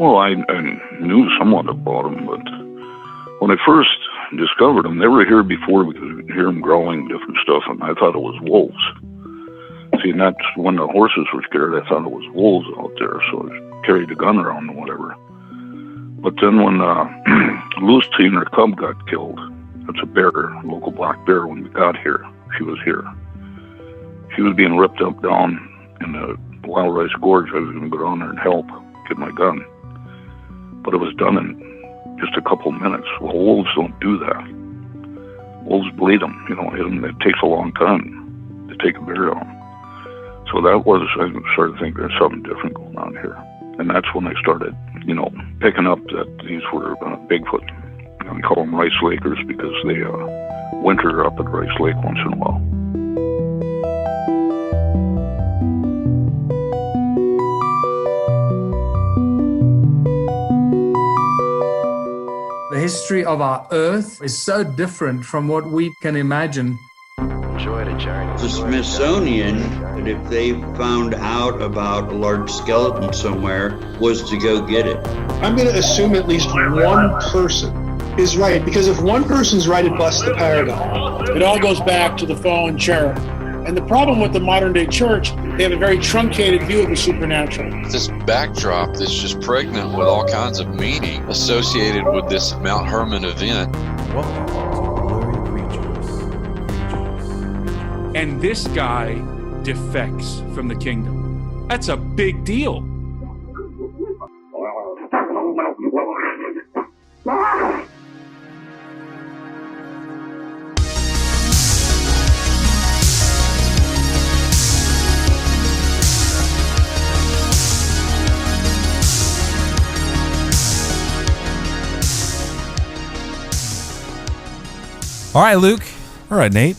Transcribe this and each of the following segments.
Well, I knew somewhat about them, but when I first discovered them, they were here before because we could hear them growling, different stuff, and I thought it was wolves. See, and that's when the horses were scared, I thought it was wolves out there, so I carried a gun around or whatever. But then when Lucy and her cub got killed, that's a bear, a local black bear, when we got here, she was here. She was being ripped up down in the Wild Rice Gorge. I was going to go down there and help get my gun. But it was done in just a couple minutes. Well, wolves don't do that. Wolves bleed them, hit them. It takes a long time to take a bear down. So that was, I started thinking there's something different going on here. And that's when I started, picking up that these were Bigfoot. We call them Rice Lakers because they winter up at Rice Lake once in a while. The history of our Earth is so different from what we can imagine. The Smithsonian, if they found out about a large skeleton somewhere, was to go get it. I'm going to assume at least one person is right, because if one person's right, it busts the paradigm. It all goes back to the fallen cherub. And the problem with the modern day church, they have a very truncated view of the supernatural. This backdrop that's just pregnant with all kinds of meaning associated with this Mount Hermon event. Welcome to Blurry Creatures. And this guy defects from the kingdom. That's a big deal. All right, Luke. All right, Nate.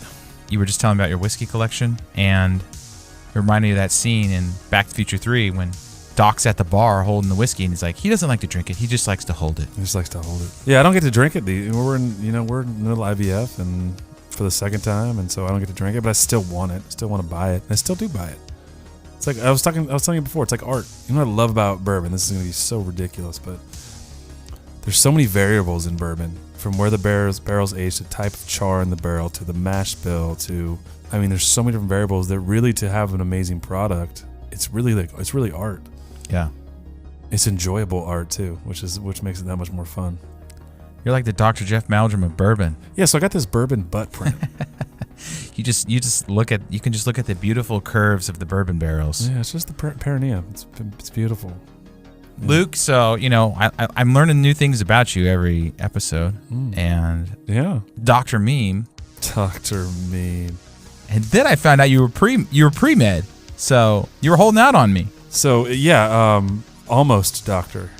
You were just telling me about your whiskey collection, and it reminded me of that scene in Back to the Future 3 when Doc's at the bar holding the whiskey, and he's like, he doesn't like to drink it. He just likes to hold it. He just likes to hold it. Yeah, I don't get to drink it. We're in the middle of IVF and for the second time, and so I don't get to drink it, but I still want it. I still want to buy it. And I still do buy it. It's like I was telling you before, it's like art. You know what I love about bourbon? This is going to be so ridiculous, but there's so many variables in bourbon. From where the barrel's aged, the type of char in the barrel, to the mash bill, there's so many different variables that really, to have an amazing product, it's really art. Yeah. It's enjoyable art too, which makes it that much more fun. You're like the Dr. Jeff Meldrum of bourbon. Yeah, so I got this bourbon butt print. You can just look at the beautiful curves of the bourbon barrels. Yeah, it's just the perineum. It's beautiful. Yeah. Luke, so I'm learning new things about you every episode, and yeah, Dr. Meme, and then I found out you were pre-med, so you were holding out on me. So yeah, almost Dr.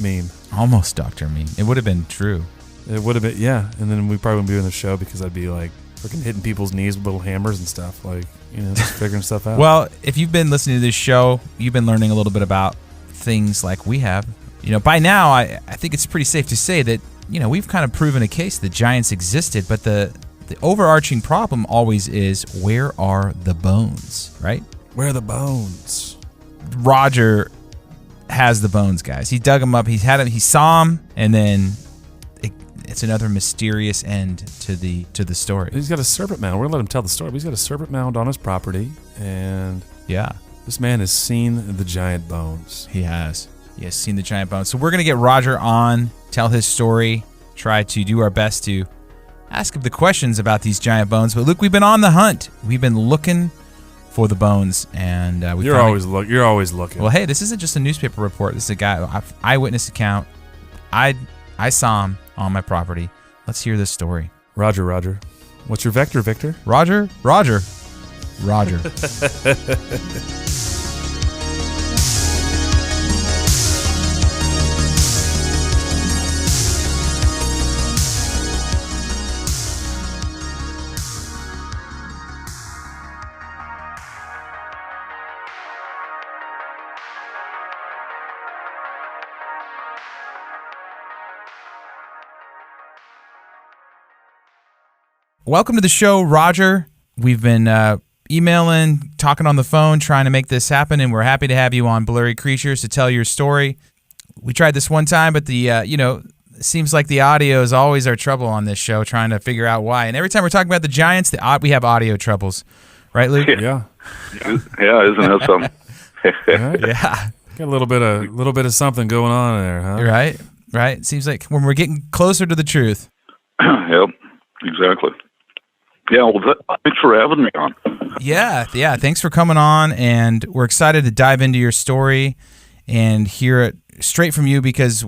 Meme, almost Dr. Meme. It would have been true. It would have been, yeah, and then we probably wouldn't be doing the show because I'd be like freaking hitting people's knees with little hammers and stuff, just figuring stuff out. Well, if you've been listening to this show, you've been learning a little bit about things like we have. By now, I think it's pretty safe to say that, we've kind of proven a case that giants existed, but the overarching problem always is, where are the bones, right? Where are the bones? Roger has the bones, guys. He dug them up. He saw them, and then it's another mysterious end to the story. He's got a serpent mound. We're gonna let him tell the story. But he's got a serpent mound on his property, and yeah, this man has seen the giant bones. He has seen the giant bones. So we're gonna get Roger on, tell his story, try to do our best to ask him the questions about these giant bones. But Luke, we've been on the hunt. We've been looking for the bones, and you're always looking. Well, hey, this isn't just a newspaper report. This is a guy, eyewitness account. I saw him on my property. Let's hear this story. Roger. What's your vector, Victor? Roger. Welcome to the show, Roger. We've been emailing, talking on the phone, trying to make this happen, and we're happy to have you on Blurry Creatures to tell your story. We tried this one time, but it seems like the audio is always our trouble on this show, trying to figure out why. And every time we're talking about the Giants, we have audio troubles. Right, Luke? Yeah. Yeah, isn't that something? Right? Yeah. Got a little bit of something going on there, huh? Right. Seems like when we're getting closer to the truth. Yep, exactly. Yeah, well, thanks for having me on. Yeah. Thanks for coming on, and we're excited to dive into your story and hear it straight from you, because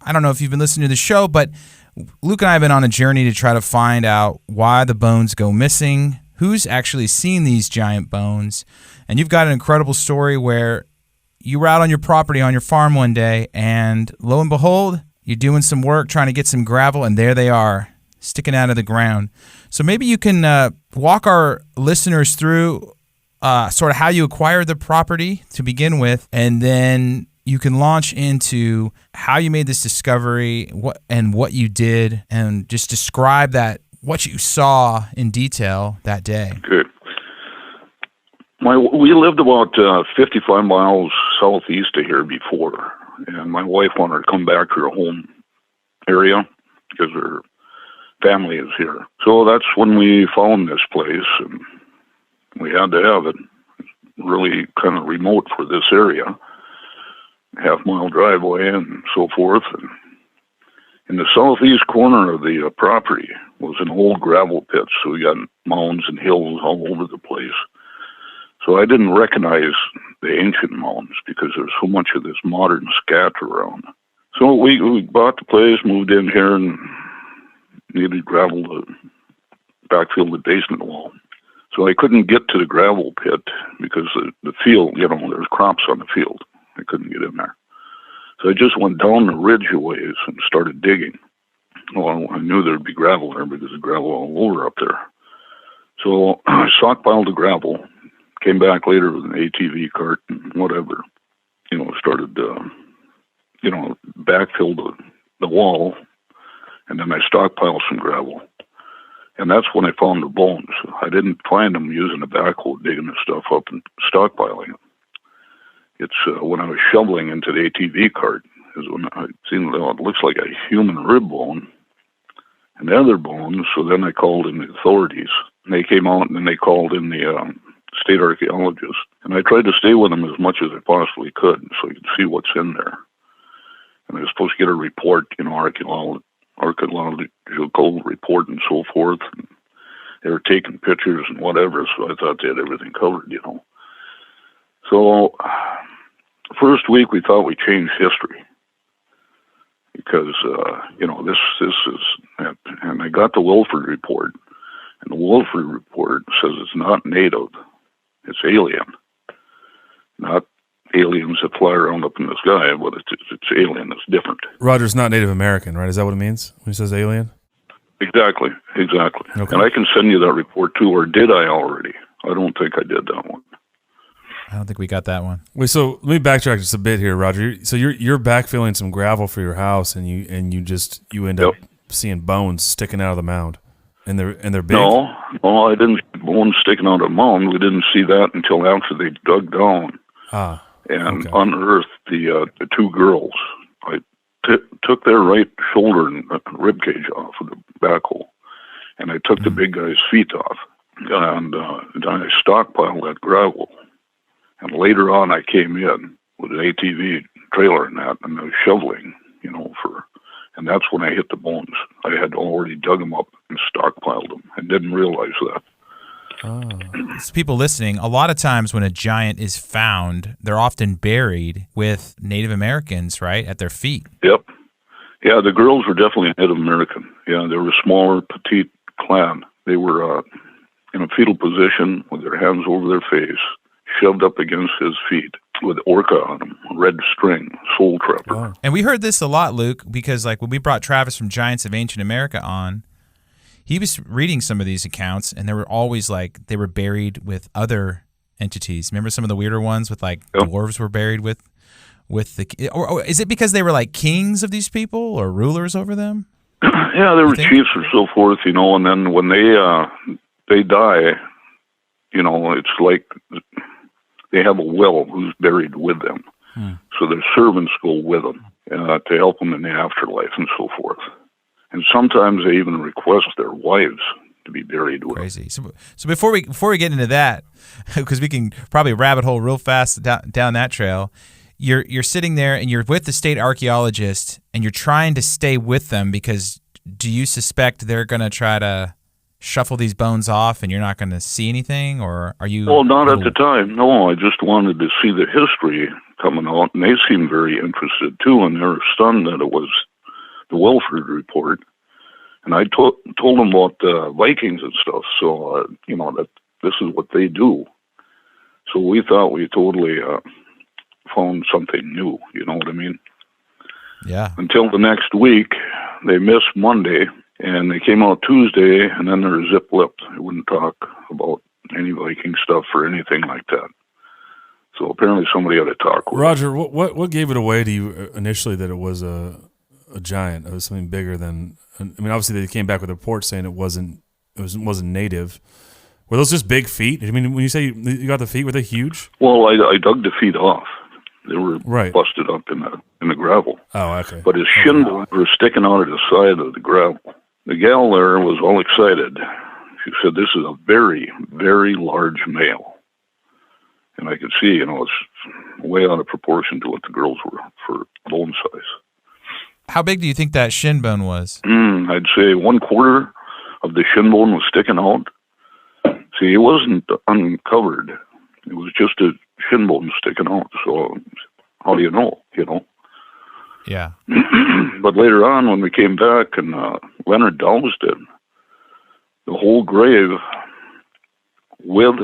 I don't know if you've been listening to the show, but Luke and I have been on a journey to try to find out why the bones go missing, who's actually seen these giant bones, and you've got an incredible story where you were out on your property on your farm one day, and lo and behold, you're doing some work trying to get some gravel, and there they are, sticking out of the ground. So maybe you can walk our listeners through sort of how you acquired the property to begin with, and then you can launch into how you made this discovery, what you did, and just describe what you saw in detail that day. Good. We lived about 55 miles southeast of here before, and my wife wanted to come back to her home area because her family is here. So that's when we found this place, and we had to have it really kind of remote for this area, half-mile driveway and so forth. And in the southeast corner of the property was an old gravel pit, so we got mounds and hills all over the place. So I didn't recognize the ancient mounds because there's so much of this modern scat around. So we bought the place, moved in here, and needed gravel to backfill the basement wall. So I couldn't get to the gravel pit because the field, there's crops on the field. I couldn't get in there. So I just went down the ridge a ways and started digging. Well, I knew there'd be gravel there because there's gravel all over up there. So I stockpiled the gravel, came back later with an ATV cart and whatever, started, backfilled the wall, and then I stockpiled some gravel. And that's when I found the bones. I didn't find them using a backhoe, digging the stuff up and stockpiling it. It's when I was shoveling into the ATV cart is when I seen it looks like a human rib bone and the other bones. So then I called in the authorities, and they came out, and then they called in the state archaeologist. And I tried to stay with them as much as I possibly could so I could see what's in there. And I was supposed to get a report, archaeological report and so forth. And they were taking pictures and whatever, so I thought they had everything covered, So first week we thought we changed history because, this is, and I got the Wilford report, and the Wilford report says it's not native, it's alien. Not aliens that fly around up in the sky, but it's alien, it's different. Roger's not Native American, right? Is that what it means when he says alien? Exactly. Okay. And I can send you that report too, or did I already? I don't think I did that one. I don't think we got that one. Wait, so let me backtrack just a bit here, Roger. So you're backfilling some gravel for your house, and you end up seeing bones sticking out of the mound, and they're big. No, I didn't see bones sticking out of the mound. We didn't see that until after they dug down and unearthed the two girls. I took their right shoulder and rib cage off of the backhoe, and I took the big guy's feet off, and then I stockpiled that gravel. And later on, I came in with an ATV trailer and that, and I was shoveling, and that's when I hit the bones. I had already dug them up and stockpiled them and didn't realize that. So people listening, a lot of times when a giant is found, they're often buried with Native Americans, right, at their feet. Yep. Yeah, the girls were definitely Native American. Yeah, they were a smaller, petite clan. They were in a fetal position with their hands over their face, shoved up against his feet with orca on them, red string, soul trapper. Wow. And we heard this a lot, Luke, because when we brought Travis from Giants of Ancient America on, he was reading some of these accounts, and they were always they were buried with other entities. Remember some of the weirder ones with dwarves were buried with the, or is it because they were kings of these people or rulers over them? Yeah, they were chiefs or so forth, and then when they die, it's like they have a will who's buried with them. So their servants go with them to help them in the afterlife and so forth. And sometimes they even request their wives to be buried with. Crazy. So before we get into that, because we can probably rabbit hole real fast down that trail, you're sitting there and you're with the state archaeologist and you're trying to stay with them because do you suspect they're going to try to shuffle these bones off and you're not going to see anything, or are you? Well, not at the time. No, I just wanted to see the history coming out, and they seemed very interested too, and they were stunned that it was the Welford report. And I told them about Vikings and stuff, so that this is what they do. So we thought we totally found something new. You know what I mean? Yeah. Until the next week, they missed Monday, and they came out Tuesday, and then they're zip-lipped. They wouldn't talk about any Viking stuff or anything like that. So apparently somebody had to talk with Roger, what gave it away to you initially that it was a giant? It was something bigger than. I mean, obviously they came back with a report saying it wasn't native. Were those just big feet? I mean, when you say you got the feet, were they huge? Well, I dug the feet off. They were right. busted up in the gravel. Oh, okay. But his shin bones were sticking out of the side of the gravel. The gal there was all excited. She said, "This is a very, very large male." And I could see, it's way out of proportion to what the girls were for bone size. How big do you think that shin bone was? I'd say 1/4 of the shin bone was sticking out. See, it wasn't uncovered. It was just a shin bone sticking out. So how do you know, Yeah. But later on, when we came back and Leonard doused it, the whole grave with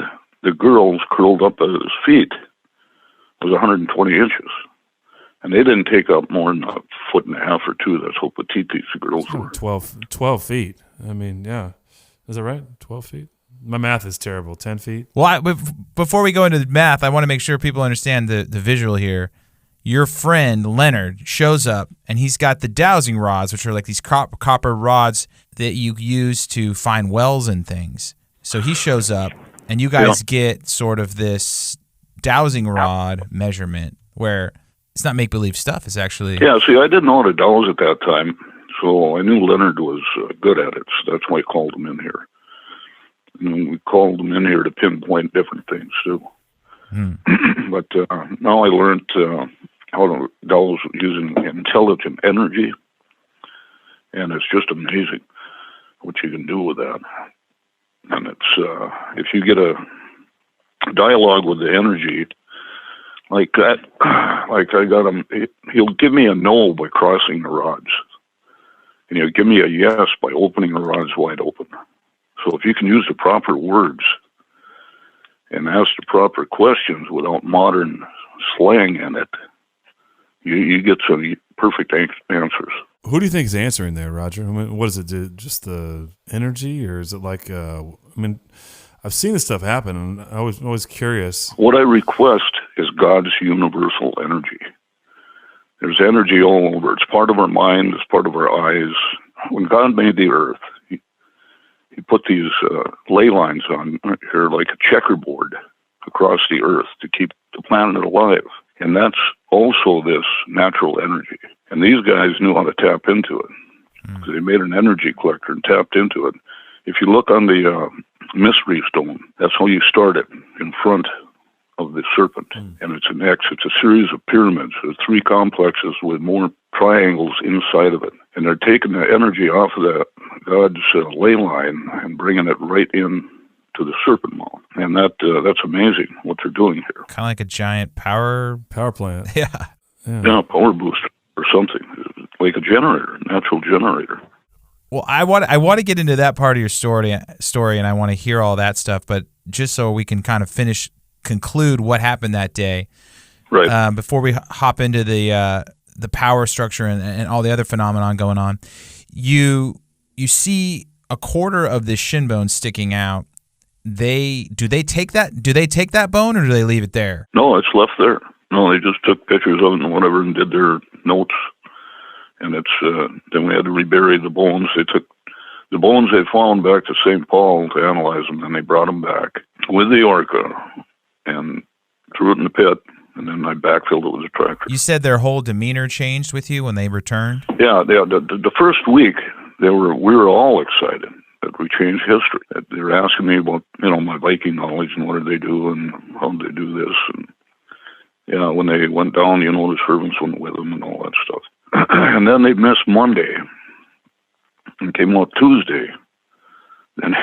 the girls curled up at his feet was 120 inches. And they didn't take up more than 1.5 foot or 2. That's how petite these girls were. 12 feet. I mean, yeah. Is that right? 12 feet? My math is terrible. 10 feet? Well, before we go into the math, I want to make sure people understand the visual here. Your friend, Leonard, shows up, and he's got the dowsing rods, which are like these copper rods that you use to find wells and things. So he shows up, and you guys get sort of this dowsing rod measurement where it's not make-believe stuff. It's actually... Yeah, see, I didn't know how to douse at that time, so I knew Leonard was good at it. So that's why I called him in here. And we called him in here to pinpoint different things, too. But now I learned how to douse using intelligent energy, and it's just amazing what you can do with that. And it's if you get a dialogue with the energy like that, like I got him, he'll give me a no by crossing the rods, and he'll give me a yes by opening the rods wide open. So if you can use the proper words and ask the proper questions without modern slang in it, you get some perfect answers. Who do you think is answering there, Roger? I mean, what is it? Just the energy, or is it like? I've seen this stuff happen, and I was always curious. What I request is God's universal energy. There's energy all over. It's part of our mind. It's part of our eyes. When God made the earth, He put these ley lines on here like a checkerboard across the earth to keep the planet alive. And that's also this natural energy. And these guys knew how to tap into it. So they made an energy collector and tapped into it. If you look on the mystery stone, that's how you start it, in front of the serpent. And it's an X. It's a series of pyramids. There's 3 complexes with more triangles inside of it. And they're taking the energy off of that God's ley line and bringing it right in to the serpent mound. And that's amazing what they're doing here. Kind of like a giant power plant. Yeah, power booster or something. Like a generator, natural generator. Well, I want to get into that part of your story, and I want to hear all that stuff. But just so we can kind of conclude what happened that day, right? Before we hop into the power structure and all the other phenomenon going on, you see a quarter of this shin bone sticking out. Do they take that bone, or do they leave it there? No, it's left there. No, they just took pictures of it and whatever and did their notes. And it's then we had to rebury the bones. They took the bones they found back to St. Paul to analyze them, and they brought them back with the orca and threw it in the pit and then I backfilled it with a tractor. You said their whole demeanor changed with you when they returned? Yeah, the first week, we were all excited that we changed history. They were asking me about, my Viking knowledge and what did they do and how did they do this. And yeah, when they went down, the servants went with them and all that stuff. And then they missed Monday and came out Tuesday. And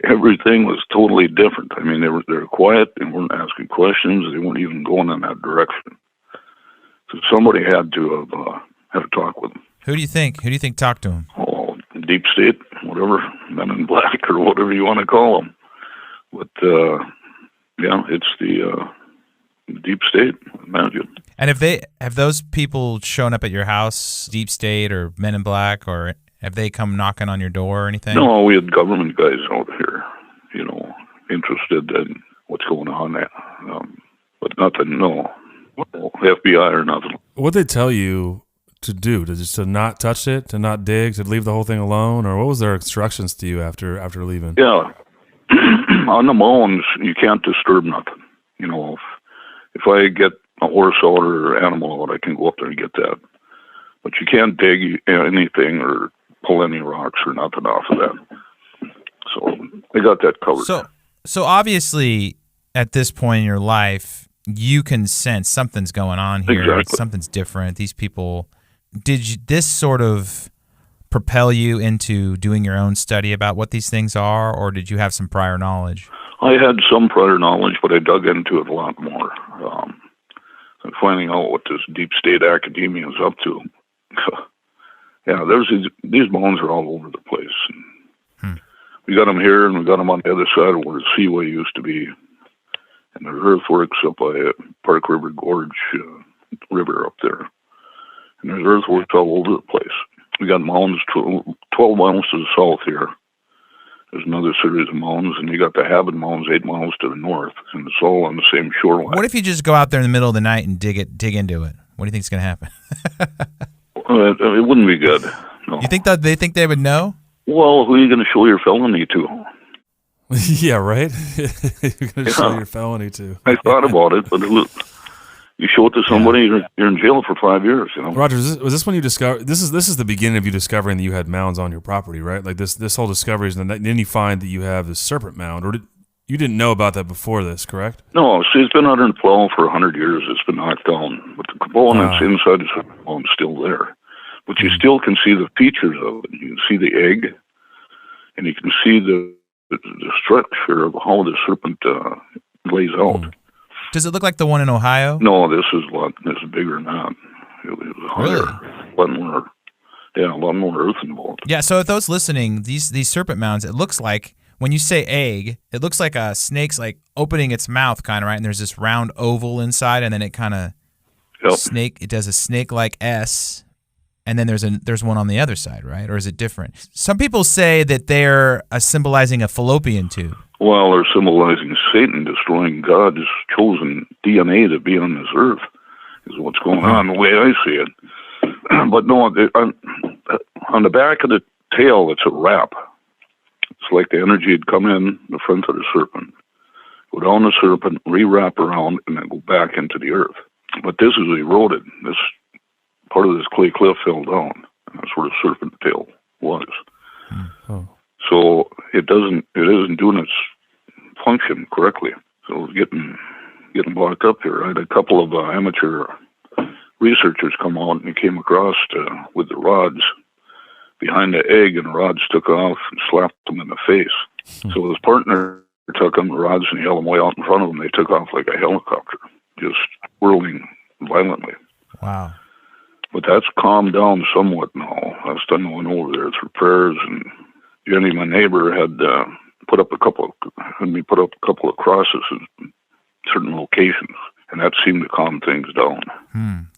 everything was totally different. I mean, they were quiet. They weren't asking questions. They weren't even going in that direction. So somebody had to talk with them. Who do you think talked to him? Oh, deep state, whatever, men in black or whatever you want to call them. But yeah, it's the deep state, imagine. And have those people shown up at your house, deep state or men in black, or have they come knocking on your door or anything? No, we had government guys out here, interested in what's going on there. But nothing, no FBI or nothing. What did they tell you to do? To not touch it, to not dig, to leave the whole thing alone, or what was their instructions to you after leaving? Yeah, on the mounds, you can't disturb nothing. If I get a horse out or animal out, I can go up there and get that. But you can't dig anything or pull any rocks or nothing off of that. So they got that covered. So obviously, at this point in your life, you can sense something's going on here. Exactly. Something's different. These people. Did this sort of propel you into doing your own study about what these things are, or did you have some prior knowledge? I had some prior knowledge, but I dug into it a lot more. And finding out what this deep state academia is up to. Yeah, these bones are all over the place. We got them here, and we got them on the other side of where the Seaway used to be. And there's earthworks up by Park River Gorge River up there. And there's earthworks all over the place. We got mounds 12 miles to the south here. There's another series of mounds, and you got the Habit Mounds 8 miles to the north, and it's all on the same shoreline. What if you just go out there in the middle of the night and dig into it? What do you think is going to happen? It wouldn't be good. No. You think that they think they would know? Well, who are you going to show your felony to? Yeah, right? You're going to show your felony to. I thought about it, but you show it to somebody, you're in jail for 5 years. Roger, was this when you discovered? This is the beginning of you discovering that you had mounds on your property, right? Like this whole discovery is, and then you find that you have this serpent mound, or you didn't know about that before this, correct? No, see, it's been under the plow for 100 years. It's been knocked down, but the components inside the serpent mound is still there. But you still can see the features of it. You can see the egg, and you can see the structure of how the serpent lays out. Does it look like the one in Ohio? No, this is bigger than that. It was higher. Really? A lot more earth involved. Yeah, so if those listening, these serpent mounds, it looks like, when you say egg, it looks like a snake's like opening its mouth kind of, right? And there's this round oval inside, and then it kind of it does a snake-like S, and then there's one on the other side, right? Or is it different? Some people say that they're symbolizing a fallopian tube. Well, they're symbolizing Satan destroying God's chosen DNA to be on this earth, is what's going on, the way I see it. But no, on the back of the tail, it's a wrap. It's like the energy had come in the front of the serpent, go down the serpent, re-wrap around, and then go back into the earth. But this is eroded. This part of this clay cliff fell down, and that's where the serpent tail was. Oh. So it isn't doing its function correctly. So it's getting blocked up here. I had a couple of amateur researchers come out and came across with the rods behind the egg, and the rods took off and slapped them in the face. So his partner took them, the rods, and he held them way out in front of them. They took off like a helicopter, just whirling violently. Wow. But that's calmed down somewhat now. Last time I went over there, it's repairs, and Jenny, my neighbor, had put up a couple of crosses in certain locations, and that seemed to calm things down.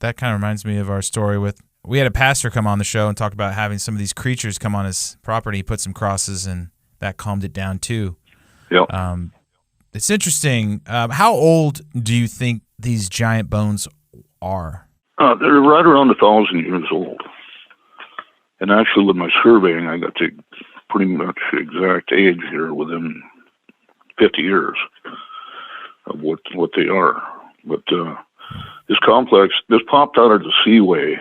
That kind of reminds me of our story we had a pastor come on the show and talk about having some of these creatures come on his property, put some crosses, and that calmed it down too. Yeah. It's interesting. How old do you think these giant bones are? They're right around 1,000 years old. And actually, with my surveying, I got to pretty much exact age here within 50 years of what they are. But This complex, this popped out of the seaway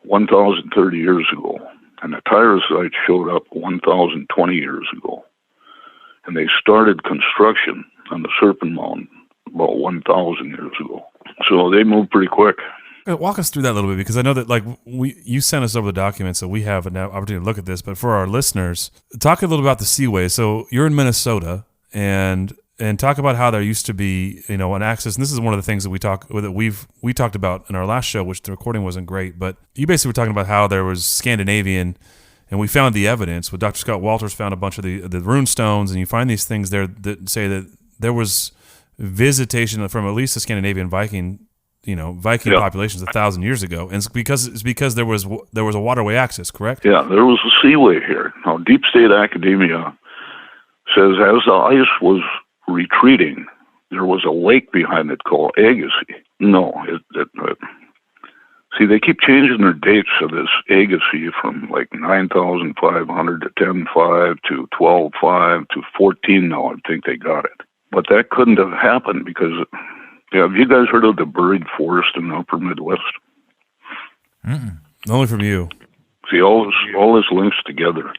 1,030 years ago, and the tire site showed up 1,020 years ago. And they started construction on the serpent mound about 1,000 years ago. So they moved pretty quick. Walk us through that a little bit, because I know that you sent us over the documents, so we have an opportunity to look at this. But for our listeners, talk a little about the seaway. So you're in Minnesota, and talk about how there used to be, an access. And this is one of the things that we talked about in our last show, which the recording wasn't great. But you basically were talking about how there was Scandinavian, and we found the evidence. With Dr. Scott Walters found a bunch of the rune stones, and you find these things there that say that there was visitation from at least the Scandinavian Viking populations 1,000 years ago, and it's because there was a waterway access, correct? Yeah, there was a seaway here. Now, Deep State Academia says as the ice was retreating, there was a lake behind it called Agassiz. No, see, they keep changing their dates of this Agassiz from like 9,500 to 10,500 to 12,500 to 14 now. I think they got it. But that couldn't have happened because... Yeah, have you guys heard of the buried forest in the upper Midwest? Mm-mm. Only from you. See, all this links together.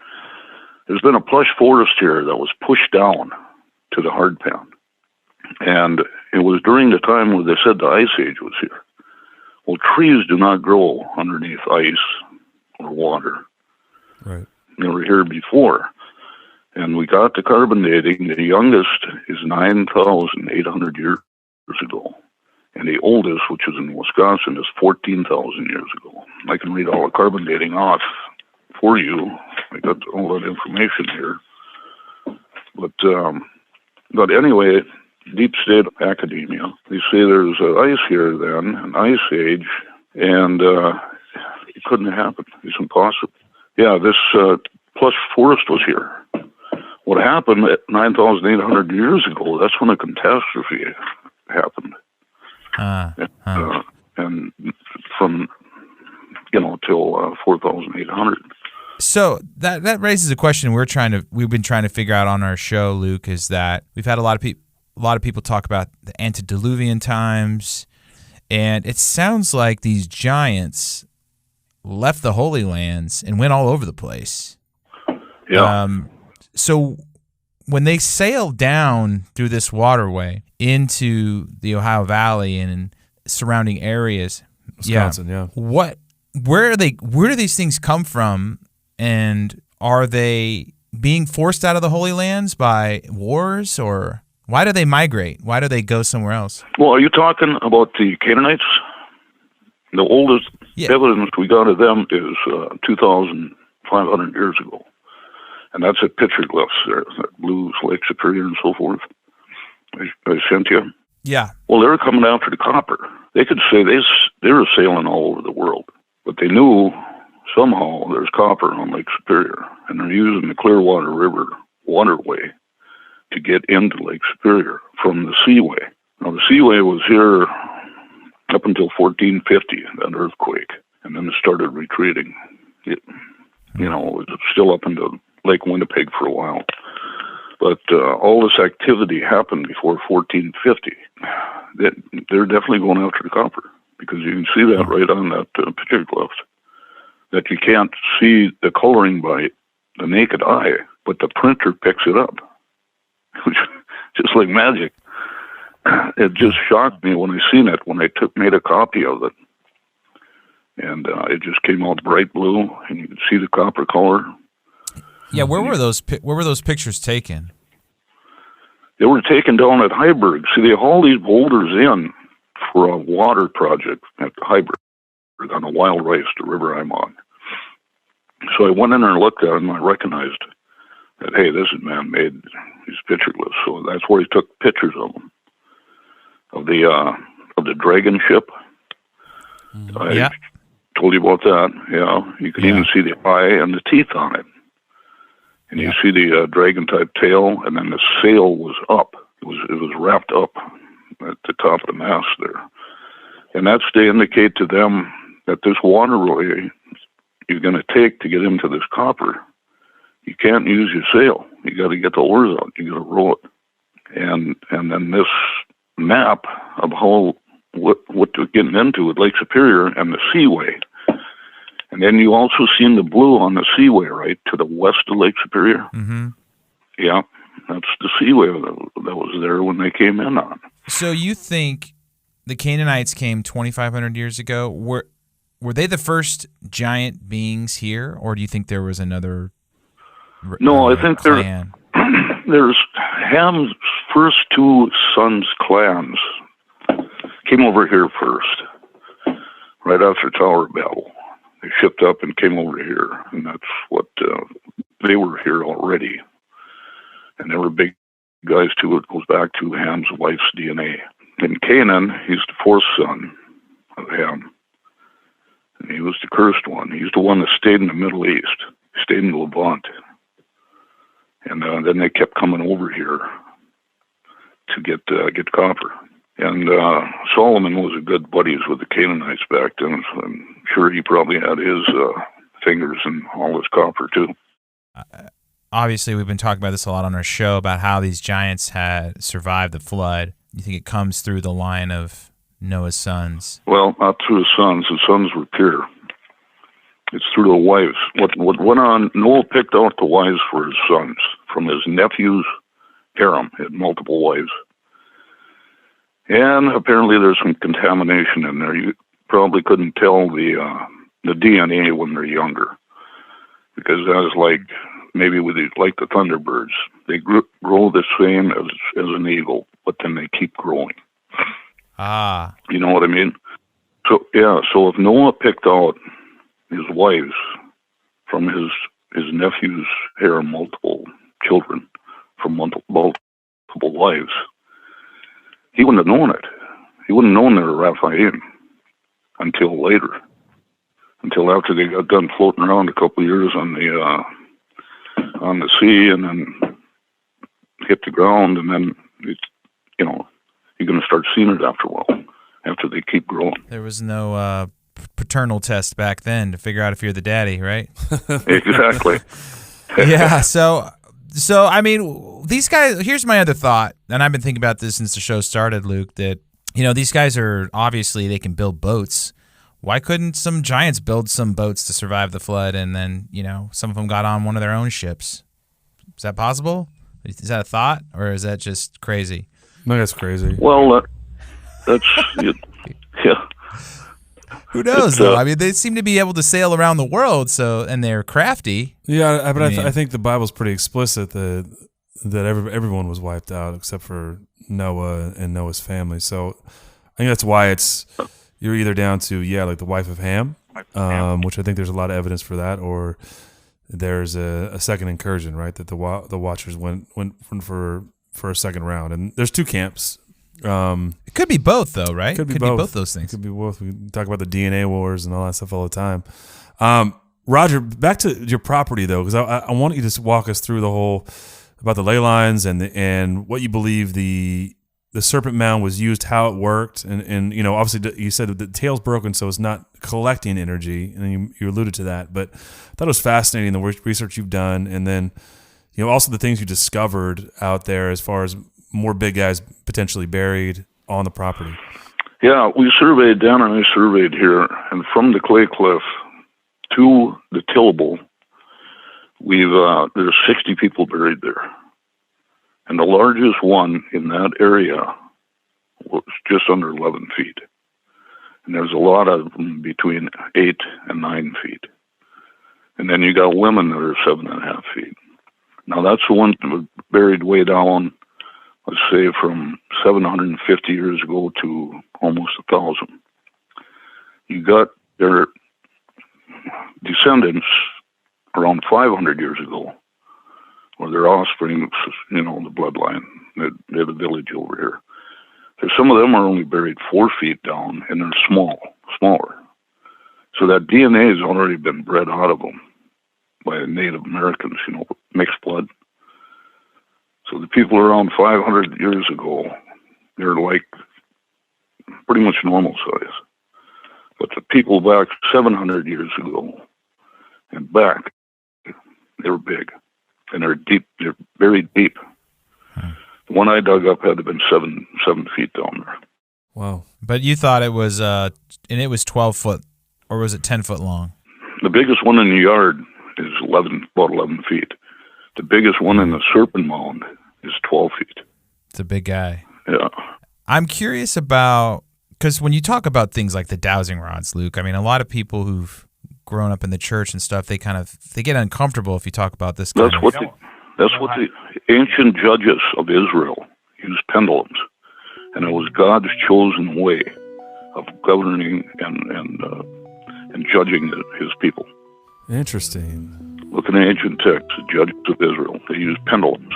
There's been a plush forest here that was pushed down to the hard pan. And it was during the time where they said the Ice Age was here. Well, trees do not grow underneath ice or water. Right. They were here before. And we got the carbon dating. The youngest is 9,800 years ago, and the oldest, which is in Wisconsin, is 14,000 years ago. I can read all the carbon dating off for you. I got all that information here. But anyway, Deep State Academia, they say there's ice here then, an ice age, and it couldn't have happened. It's impossible. Yeah, this plush forest was here. What happened at 9,800 years ago, that's when a catastrophe happened. And from, till 4,800. So that raises a question we've been trying to figure out on our show, Luke, is that we've had a lot of people talk about the antediluvian times, and it sounds like these giants left the Holy Lands and went all over the place. Yeah. So when they sailed down through this waterway into the Ohio Valley and surrounding areas, Wisconsin, where do these things come from, and are they being forced out of the Holy Lands by wars, or why do they migrate? Why do they go somewhere else? Well, are you talking about the Canaanites? The oldest evidence we got of them is 2,500 years ago. And that's at petroglyphs there, Blues, Lake Superior, and so forth. I sent you. Yeah. Well, they were coming after the copper. They could say they were sailing all over the world, but they knew somehow there's copper on Lake Superior, and they're using the Clearwater River waterway to get into Lake Superior from the Seaway. Now, the Seaway was here up until 1450, that earthquake, and then it started retreating. It was still up into Lake Winnipeg for a while. But all this activity happened before 1450. They're definitely going after the copper, because you can see that right on that petroglyph, that you can't see the coloring by the naked eye, but the printer picks it up. Just like magic. It just shocked me when I seen it, when I made a copy of it. And it just came out bright blue, and you could see the copper color. Yeah, where were those pictures taken? They were taken down at Heiberg. See, they haul these boulders in for a water project at Heiberg on the Wild Rice, the river I'm on. So I went in there and looked at it, and I recognized that, hey, this is man-made, these petroglyphs. So that's where he took pictures of them, of the dragon ship. I told you about that. Yeah, you can even see the eye and the teeth on it. And you see the dragon-type tail, and then the sail was up. It was wrapped up at the top of the mast there. And that's to indicate to them that this waterway you're going to take to get into this copper, you can't use your sail. You got to get the oars out. You got to row it. And then this map of how what they're getting into with Lake Superior and the Seaway. And then you also seen the blue on the Seaway, right, to the west of Lake Superior. Mm-hmm. Yeah, that's the Seaway that was there when they came in on. So you think the Canaanites came 2,500 years ago? Were they the first giant beings here, or do you think there was another? No, I think clan? There's Ham's first two sons' clans came over here first, right after Tower of Babel. They shipped up and came over here, and that's what they were here already. And they were big guys too. It goes back to Ham's wife's DNA. And Canaan, he's the fourth son of Ham. And he was the cursed one. He's the one that stayed in the Middle East. He stayed in Levant. And then they kept coming over here to get copper. And Solomon was a good buddies with the Canaanites back then. So I'm sure he probably had his fingers in all his copper too. Obviously, we've been talking about this a lot on our show about how these giants had survived the flood. You think it comes through the line of Noah's sons? Well, not through his sons. His sons were pure. It's through the wives. What went on, Noah picked out the wives for his sons from his nephew's harem. He had multiple wives. And apparently there's some contamination in there. You probably couldn't tell the DNA when they're younger. Because that was like, maybe like the Thunderbirds. They grow the same as an eagle, but then they keep growing. Ah. You know what I mean? So, yeah, so if Noah picked out his wives from his nephew's harem, multiple children from multiple wives, he wouldn't have known it. He wouldn't have known they were Raphaim until later. Until after they got done floating around a couple of years on the sea and then hit the ground, and then you're going to start seeing it after a while, after they keep growing. There was no paternal test back then to figure out if you're the daddy, right? Exactly. Yeah, so I mean, these guys, here's my other thought, and I've been thinking about this since the show started, Luke, that, these guys are, obviously, they can build boats. Why couldn't some giants build some boats to survive the flood, and then, some of them got on one of their own ships? Is that possible? Is that a thought, or is that just crazy? No, that's crazy. Well, that's, yeah. Who knows, though? I mean, they seem to be able to sail around the world, and they're crafty. Yeah, but I think the Bible's pretty explicit that everyone was wiped out except for Noah and Noah's family. So I think that's why you're either down to, like the wife of Ham, which I think there's a lot of evidence for that, or there's a second incursion, right? That the Watchers went for a second round, and there's two camps. It could be both, though, right? Could be both those things. Could be both. We talk about the DNA wars and all that stuff all the time. Roger, back to your property though, because I want you to walk us through the whole about the ley lines and what you believe the serpent mound was used, how it worked, and obviously you said that the tail's broken, so it's not collecting energy, and you alluded to that. But I thought it was fascinating the research you've done, and then also the things you discovered out there as far as more big guys potentially buried on the property. Yeah, we surveyed down and I surveyed here, and from the clay cliff to the tillable, there's 60 people buried there. And the largest one in that area was just under 11 feet. And there's a lot of them between 8 and 9 feet. And then you got women that are 7.5 feet. Now that's the one that was buried way down, let's say from 750 years ago to almost 1,000. You got their descendants around 500 years ago, or their offspring, the bloodline. They have a village over here. Some of them are only buried 4 feet down, and they're smaller. So that DNA has already been bred out of them by Native Americans, mixed blood. So the people around 500 years ago, they're like pretty much normal size. But the people back 700 years ago and back, they were big. And they're deep. They're very deep. The one I dug up had to have been 7 feet down there. Wow. But you thought it was, and it was 12 foot, or was it 10 foot long? The biggest one in the yard is about 11 feet. The biggest one in the serpent mound is 12 feet. It's a big guy. Yeah. I'm curious about, because when you talk about things like the dowsing rods, Luke, I mean, a lot of people who've grown up in the church and stuff, they get uncomfortable if you talk about this kind That's what the ancient judges of Israel used pendulums, and it was God's chosen way of governing and judging his people. Interesting. Look in the ancient texts, the judges of Israel, they used pendulums.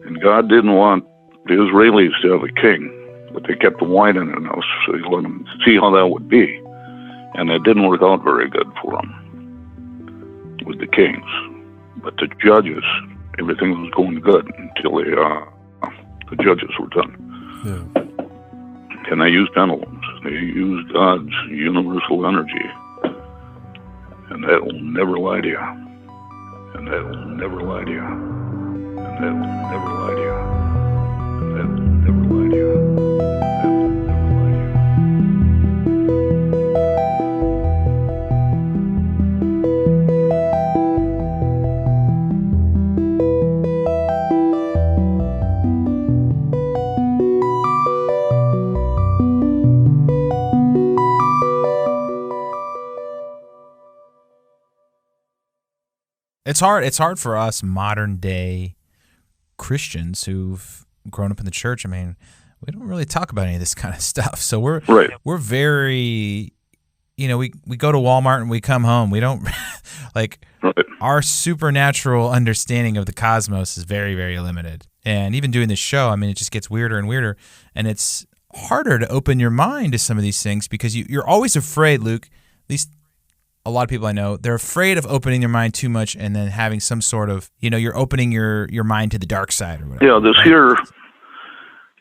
And God didn't want the Israelis to have a king, but they kept widening enough, so he let them see how that would be. And it didn't work out very good for them with the kings. But the judges, everything was going good until the judges were done. Yeah. And they used pendulums. They used God's universal energy. And that will never lie to you. And that will never lie to you. And that will never lie to you. And that will never lie to you. That will never lie to you. It's hard for us modern day Christians who've grown up in the church. I mean, we don't really talk about any of this kind of stuff. So we're very, we go to Walmart and we come home. We don't our supernatural understanding of the cosmos is very, very limited. And even doing this show, I mean, it just gets weirder and weirder. And it's harder to open your mind to some of these things because you're always afraid, Luke, at least a lot of people I know, they're afraid of opening their mind too much and then having some sort of, you're opening your mind to the dark side or whatever. Yeah, this here,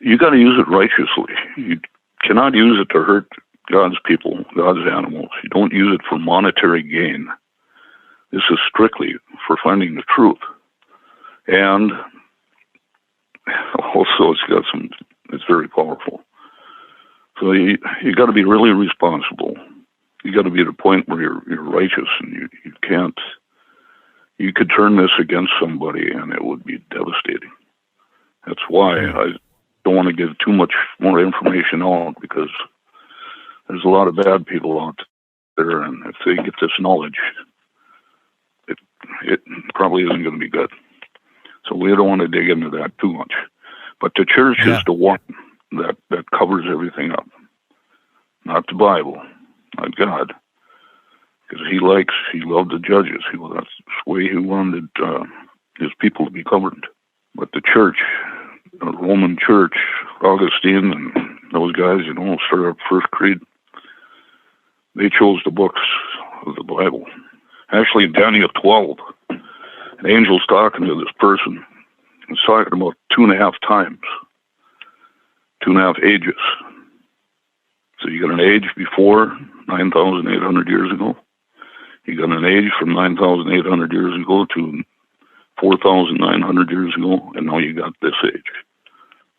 you got to use it righteously. You cannot use it to hurt God's people, God's animals. You don't use it for monetary gain. This is strictly for finding the truth. And also it's very powerful. So you got to be really responsible. You got to be at a point where you're righteous, and you can't. You could turn this against somebody, and it would be devastating. That's why I don't want to give too much more information out, because there's a lot of bad people out there, and if they get this knowledge, it probably isn't going to be good. So we don't want to dig into that too much. But the church is the one that covers everything up, not the Bible. Not God, because he loved the judges. That's the way he wanted his people to be governed. But the church, the Roman church, Augustine and those guys, started up First Creed, they chose the books of the Bible. Actually, in Daniel 12, an angel's talking to this person. He's talking about 2.5 times, 2.5 ages. So you got an age before 9,800 years ago. You got an age from 9,800 years ago to 4,900 years ago, and now you got this age.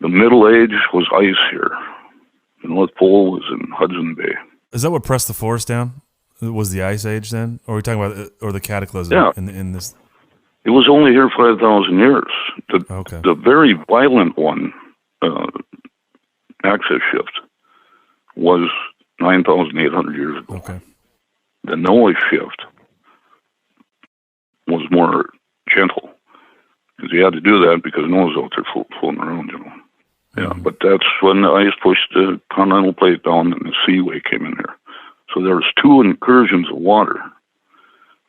The Middle Age was ice here. The North Pole was in Hudson Bay. Is that what pressed the forest down? Was the Ice Age then? Or are we talking about the cataclysm in this? It was only here 5,000 years. The very violent one, axis shift, was 9,800 years ago. Okay. The Noah shift was more gentle, because he had to do that because Noah's out there floating around, Yeah, but that's when the ice pushed the continental plate down and the seaway came in here. So there was 2 incursions of water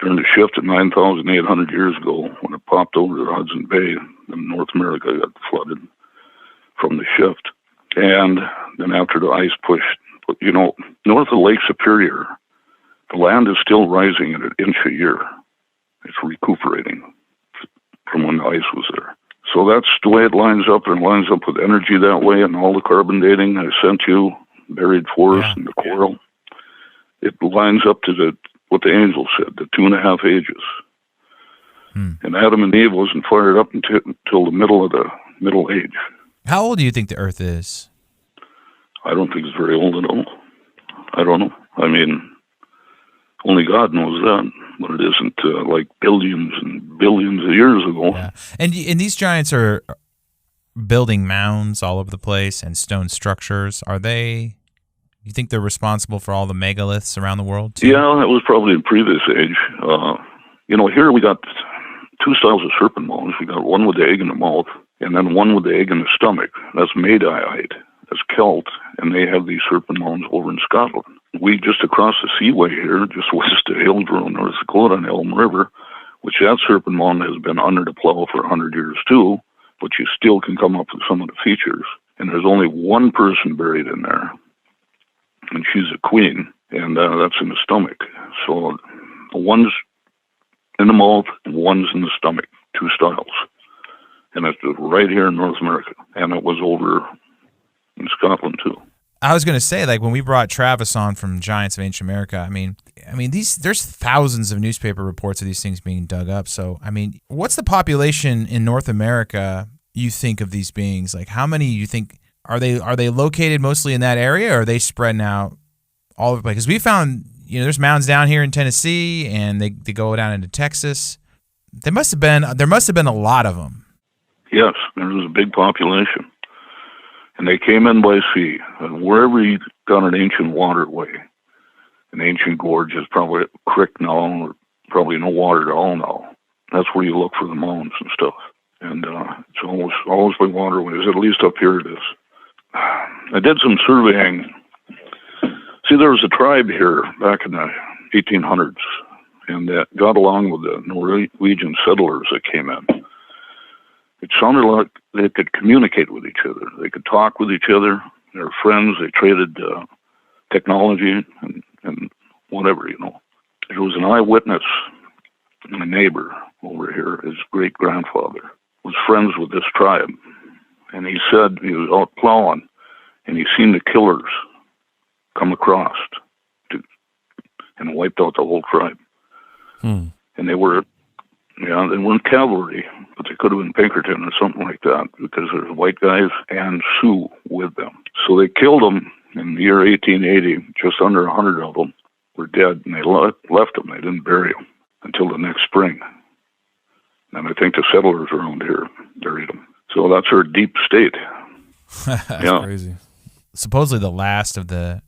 during the shift at 9,800 years ago when it popped over the Hudson Bay, and North America got flooded from the shift. And then after the ice pushed, north of Lake Superior, the land is still rising at 1 inch a year. It's recuperating from when the ice was there. So that's the way it lines up, and lines up with energy that way, and all the carbon dating I sent you, buried forest and the coral. It lines up to what the angel said, the 2.5 ages. And Adam and Eve wasn't fired up until the middle of the Middle Age. How old do you think the Earth is? I don't think it's very old at all. I don't know. I mean, only God knows that, but it isn't like billions and billions of years ago. Yeah. And these giants are building mounds all over the place and stone structures. Are they, you think they're responsible for all the megaliths around the world too? Yeah, that was probably the previous age. Here we got two styles of serpent mounds. We got one with the egg in the mouth, and then one with the egg in the stomach. That's Maidaite. That's Celt, and they have these serpent mounds over in Scotland. We just across the seaway here, just west of Hillsborough, North Dakota, on Elm River, which that serpent mound has been under the plow for 100 years too, but you still can come up with some of the features. And there's only one person buried in there, and she's a queen, and that's in the stomach. So one's in the mouth, and one's in the stomach, two styles. And it's right here in North America, and it was over in Scotland too. I was going to say, like when we brought Travis on from Giants of Ancient America, I mean, there's thousands of newspaper reports of these things being dug up. So, I mean, what's the population in North America you think of these beings? Like, how many you think are they located mostly in that area, or are they spreading out all over the place? Because we found, there's mounds down here in Tennessee, and they go down into Texas. There must have been a lot of them. Yes, there was a big population. And they came in by sea. And wherever you got an ancient waterway, an ancient gorge is probably a creek now, or probably no water at all now. That's where you look for the mounds and stuff. And it's always by waterways, at least up here it is. I did some surveying. See, there was a tribe here back in the 1800s, and that got along with the Norwegian settlers that came in. It sounded like they could communicate with each other. They could talk with each other. They were friends. They traded technology and whatever, There was an eyewitness, my neighbor over here, his great-grandfather, was friends with this tribe. And he said he was out plowing, and he seen the killers come across and wiped out the whole tribe. And they weren't cavalry, but they could have been Pinkerton or something like that, because there's white guys and Sioux with them. So they killed them in the year 1880. Just under 100 of them were dead, and they left them. They didn't bury them until the next spring. And I think the settlers around here buried them. So that's our deep state. That's crazy. Supposedly the last of the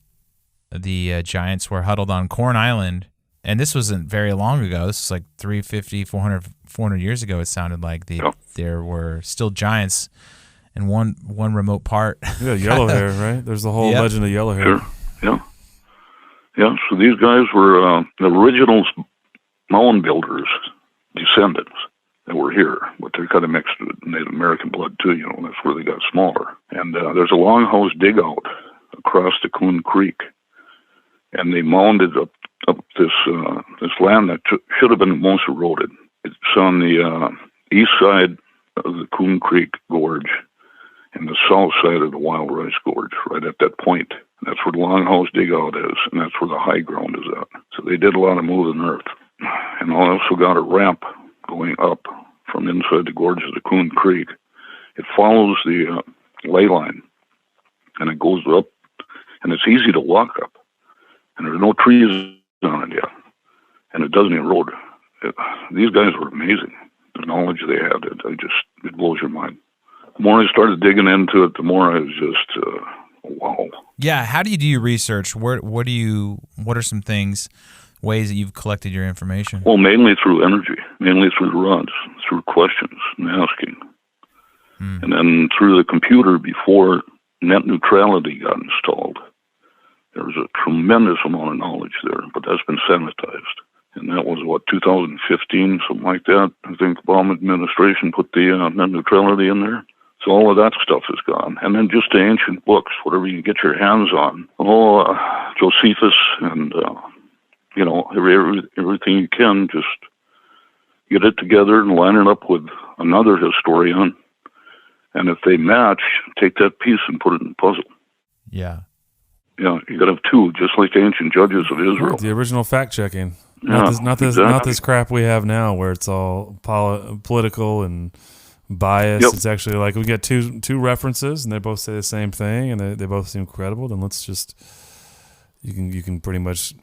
giants were huddled on Corn Island. And this wasn't very long ago. This was like 350, 400 years ago. It sounded like there were still giants in one remote part. Yeah, yellow hair, right? There's the whole legend of yellow hair. Sure. Yeah. So these guys were the original mound builders' descendants that were here, but they're kind of mixed with Native American blood too. That's where they got smaller. And there's a longhouse dig out across the Coon Creek, and they mounded up this land that should have been most eroded. It's on the east side of the Coon Creek Gorge and the south side of the Wild Rice Gorge, right at that point. And that's where the Longhouse Dig Out is, and that's where the high ground is at. So they did a lot of moving earth. And I also got a ramp going up from inside the gorge of the Coon Creek. It follows the ley line, and it goes up, and it's easy to walk up. And there's no trees on it yet, and it doesn't erode. These guys were amazing. The knowledge they had, it blows your mind. The more I started digging into it, the more I was just, wow. Yeah, how do you do your research? What are some ways that you've collected your information? Well, mainly through energy, mainly through the rods, through questions and asking. And then through the computer before net neutrality got installed. There was a tremendous amount of knowledge there, but that's been sanitized. And that was, 2015, something like that. I think the Obama administration put the net neutrality in there. So all of that stuff is gone. And then just the ancient books, whatever you get your hands on. Josephus and, everything you can, just get it together and line it up with another historian. And if they match, take that piece and put it in the puzzle. Yeah. Yeah, you got to have two, just like the ancient judges of Israel. The original fact checking, not this crap we have now, where it's all political and bias. Yep. It's actually like we get two references and they both say the same thing and they both seem credible. Then let's just you can pretty much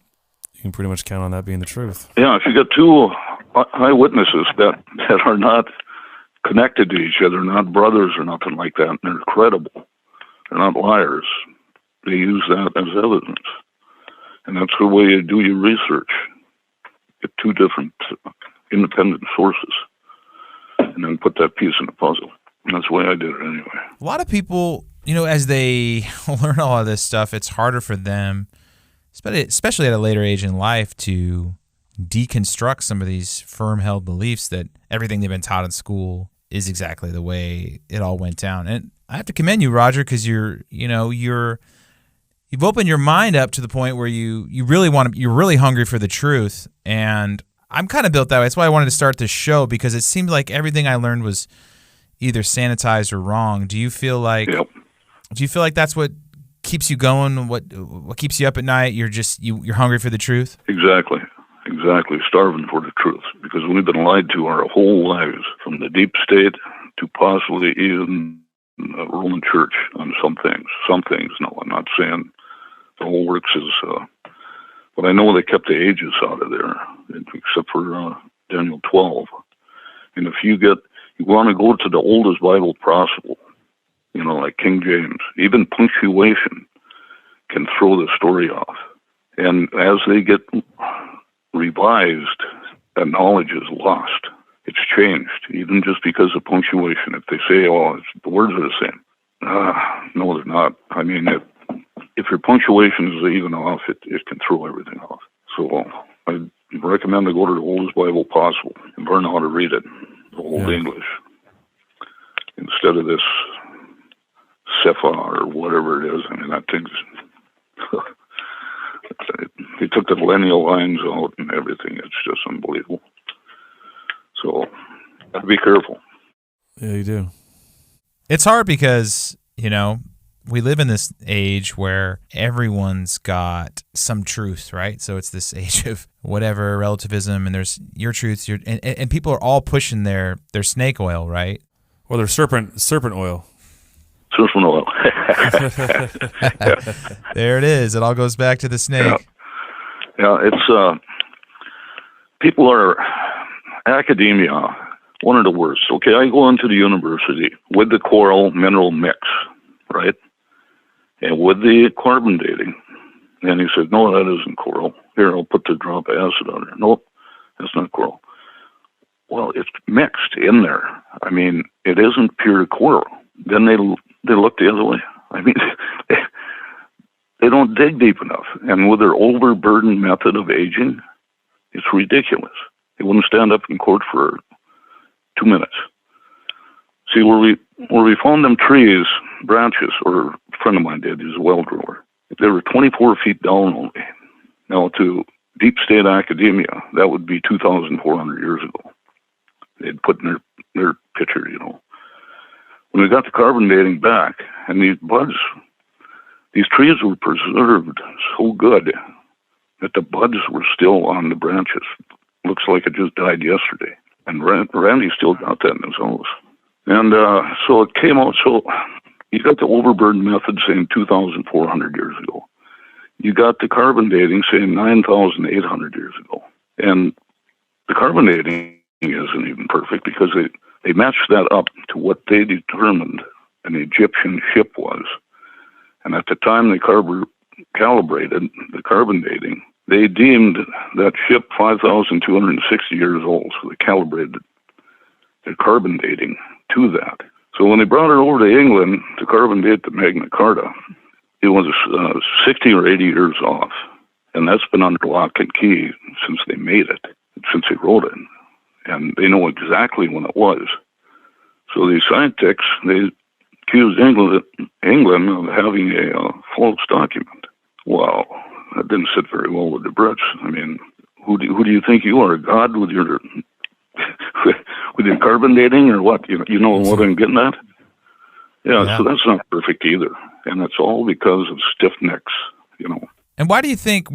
count on that being the truth. Yeah, if you got two eyewitnesses that are not connected to each other, not brothers or nothing like that, and they're credible, they're not liars, they use that as evidence. And that's the way you do your research. Get two different independent sources and then put that piece in the puzzle. And that's the way I did it anyway. A lot of people, as they learn all of this stuff, it's harder for them, especially at a later age in life, to deconstruct some of these firm-held beliefs that everything they've been taught in school is exactly the way it all went down. And I have to commend you, Roger, because you've opened your mind up to the point where you're really hungry for the truth. And I'm kind of built that way. That's why I wanted to start this show, because it seemed like everything I learned was either sanitized or wrong. Do you feel like that's what keeps you going? What keeps you up at night? You're hungry for the truth? Exactly, starving for the truth, because we've been lied to our whole lives, from the deep state to possibly even the Roman Church on some things. No, I'm not saying the whole works is, but I know they kept the ages out of there, except for Daniel 12. And if you want to go to the oldest Bible possible, like King James, even punctuation can throw the story off. And as they get revised, that knowledge is lost. It's changed, even just because of punctuation. If they say, the words are the same. No, they're not. I mean, if your punctuation is even off, it can throw everything off. So I recommend to go to the oldest Bible possible and learn how to read it, the Old English, instead of this Sepha or whatever it is. I mean, that thing's... They took the lineal lines out and everything. It's just unbelievable. So, got to be careful. Yeah, you do. It's hard because, we live in this age where everyone's got some truth, right? So it's this age of whatever, relativism, and there's your truth, and people are all pushing their snake oil, right? Or their serpent oil. Serpent oil. There it is. It all goes back to the snake. Yeah, it's people are academia, one of the worst. Okay, I go into the university with the coral mineral mix, right? And with the carbon dating. And he said, no, that isn't coral. Here, I'll put the drop of acid on there. Nope, that's not coral. Well, it's mixed in there. I mean, it isn't pure coral. Then they look the other way. I mean, they don't dig deep enough. And with their overburdened method of aging, it's ridiculous. They wouldn't stand up in court for 2 minutes. See, where we found them trees, branches, or a friend of mine did, he's a well driller. They were 24 feet down only. Now, to deep state academia, that would be 2,400 years ago. They'd put in their picture, When we got the carbon dating back, and these buds, these trees were preserved so good that the buds were still on the branches. Looks like it just died yesterday. And Randy still got that in his house. And so it came out, so you got the overburden method saying 2,400 years ago. You got the carbon dating saying 9,800 years ago. And the carbon dating isn't even perfect because they matched that up to what they determined an Egyptian ship was. And at the time they calibrated the carbon dating, they deemed that ship 5,260 years old, so they calibrated their carbon dating to that. So when they brought it over to England to carbon date the Magna Carta, it was 60 or 80 years off. And that's been under lock and key since they made it, since they wrote it. And they know exactly when it was. So these scientists, they accused England of having a false document. Wow, that didn't sit very well with the Brits. I mean, who do you think you are, God, with your with your carbon dating or what? You know what I'm getting at? Yeah, so that's not perfect either. And it's all because of stiff necks, And why do you think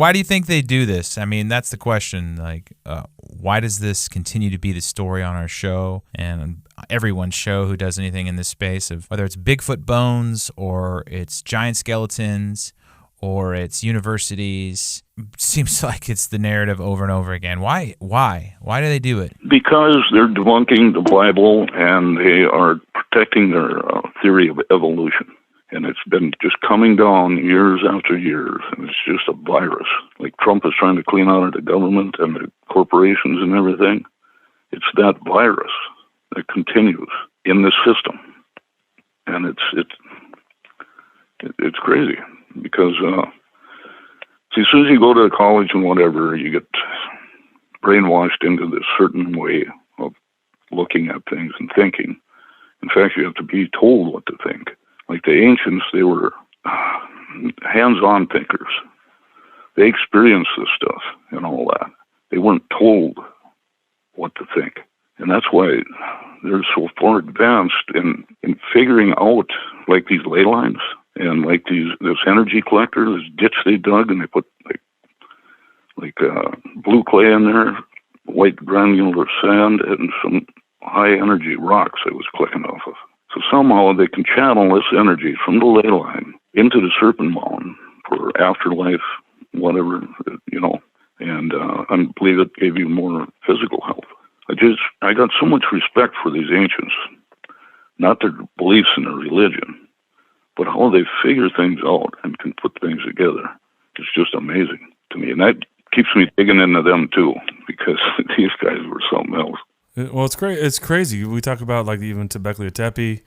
they do this? I mean, that's the question. Like, why does this continue to be the story on our show and everyone's show who does anything in this space of whether it's Bigfoot bones or it's giant skeletons or it's universities? Seems like it's the narrative over and over again. Why? Why do they do it? Because they're debunking the Bible and they are protecting their theory of evolution. And it's been just coming down years after years, and it's just a virus. Like Trump is trying to clean out of the government and the corporations and everything. It's that virus that continues in this system, and it's crazy because see, as soon as you go to college and whatever, you get brainwashed into this certain way of looking at things and thinking. In fact, you have to be told what to think. Like the ancients, they were hands-on thinkers. They experienced this stuff and all that. They weren't told what to think. And that's why they're so far advanced in figuring out, like these ley lines and like this energy collector, this ditch they dug, and they put like blue clay in there, white granular sand, and some high-energy rocks I was clicking off of. So somehow they can channel this energy from the ley line into the serpent mound for afterlife, whatever, and I believe it gave you more physical health. I got so much respect for these ancients, not their beliefs in their religion, but how they figure things out and can put things together. It's just amazing to me, and that keeps me digging into them too, because these guys were something else. Well, it's great. It's crazy. We talk about like even Göbekli Tepe.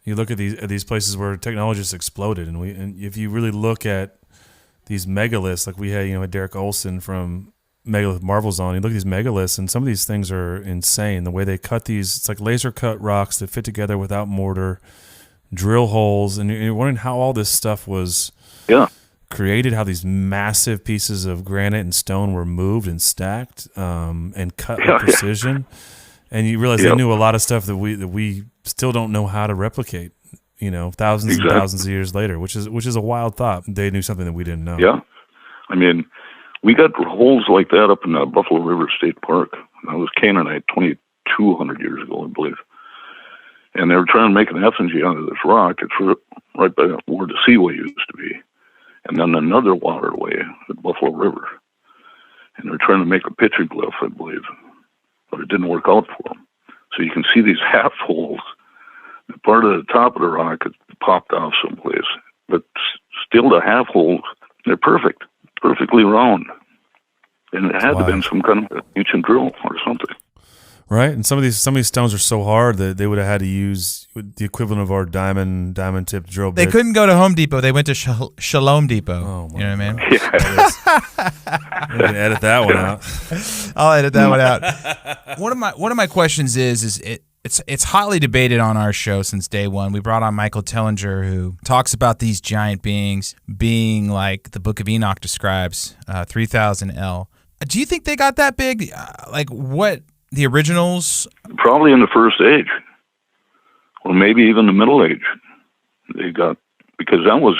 You look at these places where technology just exploded, and if you really look at these megaliths, like we had, Derek Olson from Megalith Marvels on. You look at these megaliths, and some of these things are insane. The way they cut these, it's like laser cut rocks that fit together without mortar, drill holes, and you're wondering how all this stuff was created, how these massive pieces of granite and stone were moved and stacked and cut with precision. And you realize they knew a lot of stuff that we still don't know how to replicate, thousands and thousands of years later, which is a wild thought. They knew something that we didn't know. Yeah. I mean, we got holes like that up in the Buffalo River State Park. That was Canaanite 2,200 years ago, I believe. And they were trying to make an effigy out of this rock. It's right by where the Seaway used to be. And then another waterway, the Buffalo River. And they're trying to make a petroglyph, I believe. But it didn't work out for them. So you can see these half holes. The part of the top of the rock is popped off someplace. But still the half holes, they're perfectly round. And it had to have been some kind of ancient drill or something. Right, and some of these stones are so hard that they would have had to use the equivalent of our diamond tipped drill bit. They couldn't go to Home Depot. They went to Shalom Depot. Oh, you know what I mean? Yeah. You can edit that one out. I'll edit that one out. One of my questions is it's hotly debated on our show since day one. We brought on Michael Tellinger, who talks about these giant beings being like the Book of Enoch describes, 3,000 L. Do you think they got that big? Like what? The originals? Probably in the First Age, or maybe even the Middle Age. They got, because that was,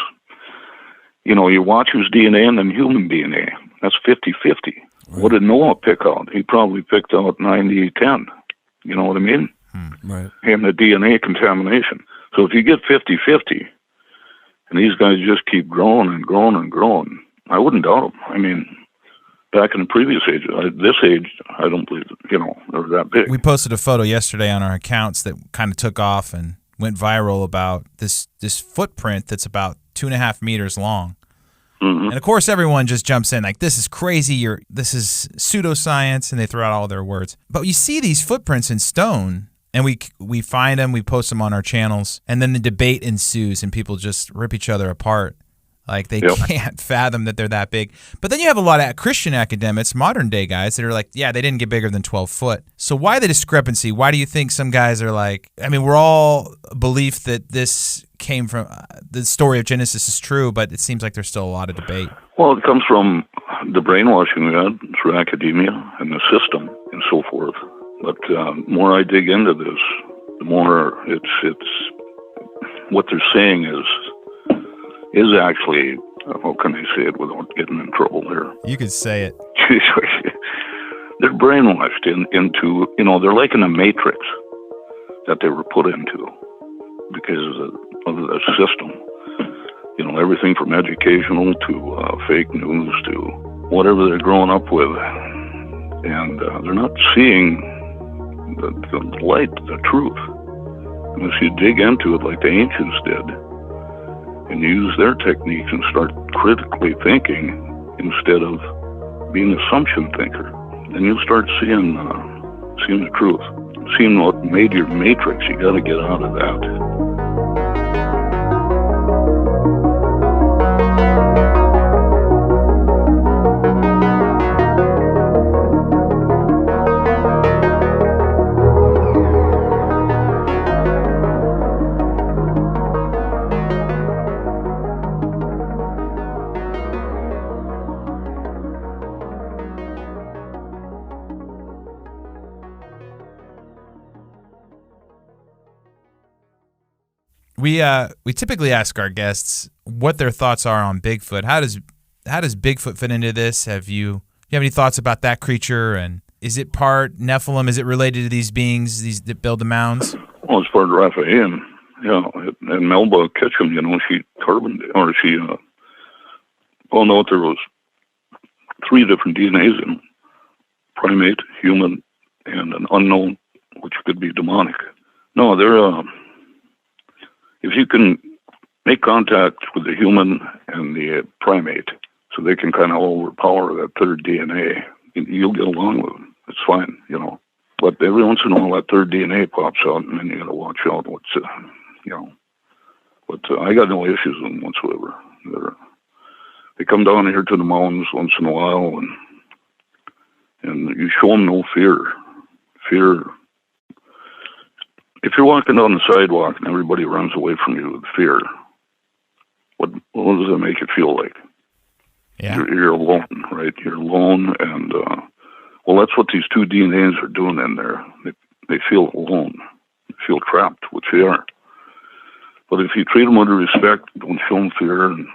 you watch his DNA and then human DNA. That's 50-50. Right. What did Noah pick out? He probably picked out 90-10. You know what I mean? Right. And the DNA contamination. So if you get 50-50, and these guys just keep growing and growing and growing, I wouldn't doubt them. I mean, back in the previous age, this age, I don't believe they're that big. We posted a photo yesterday on our accounts that kind of took off and went viral about this footprint that's about 2.5 meters long. Mm-hmm. And of course, everyone just jumps in like, "This is crazy! This is pseudoscience," and they throw out all their words. But you see these footprints in stone, and we find them, we post them on our channels, and then the debate ensues, and people just rip each other apart. Like they can't fathom that they're that big. But then you have a lot of Christian academics, modern day guys that are like, yeah, they didn't get bigger than 12 foot. So why the discrepancy? Why do you think some guys are like, I mean, we're all belief that this came from, the story of Genesis is true, but it seems like there's still a lot of debate. Well, it comes from the brainwashing we had through academia and the system and so forth. But the more I dig into this, the more it's what they're saying is actually how can I say it without getting in trouble here? You could say it. They're brainwashed into, they're like in a matrix that they were put into because of the system. Everything from educational to fake news to whatever they're growing up with. And they're not seeing the light, the truth. And if you dig into it like the ancients did, and use their techniques and start critically thinking instead of being an assumption thinker, then you'll start seeing the truth. Seeing what made your matrix, you got to get out of that. We typically ask our guests what their thoughts are on Bigfoot. How does Bigfoot fit into this? Do you have any thoughts about that creature? And is it part Nephilim? Is it related to these beings, these that build the mounds? Well, it's part of Raphael. Yeah, and Melba Ketchum, she carbon or she. No, there was 3 different DNAs in primate, human, and an unknown, which could be demonic. No, they're. If you can make contact with the human and the primate, so they can kind of overpower that third DNA, you'll get along with them. It's fine, But every once in a while, that third DNA pops out, and then you got to watch out. But I got no issues with them whatsoever. They come down here to the mounds once in a while, and you show them no fear. Fear. If you're walking down the sidewalk and everybody runs away from you with fear, what does that make you feel like? Yeah. You're alone, right? You're alone, and that's what these 2 DNAs are doing in there. They feel alone, they feel trapped, which they are. But if you treat them with respect, don't show them fear, and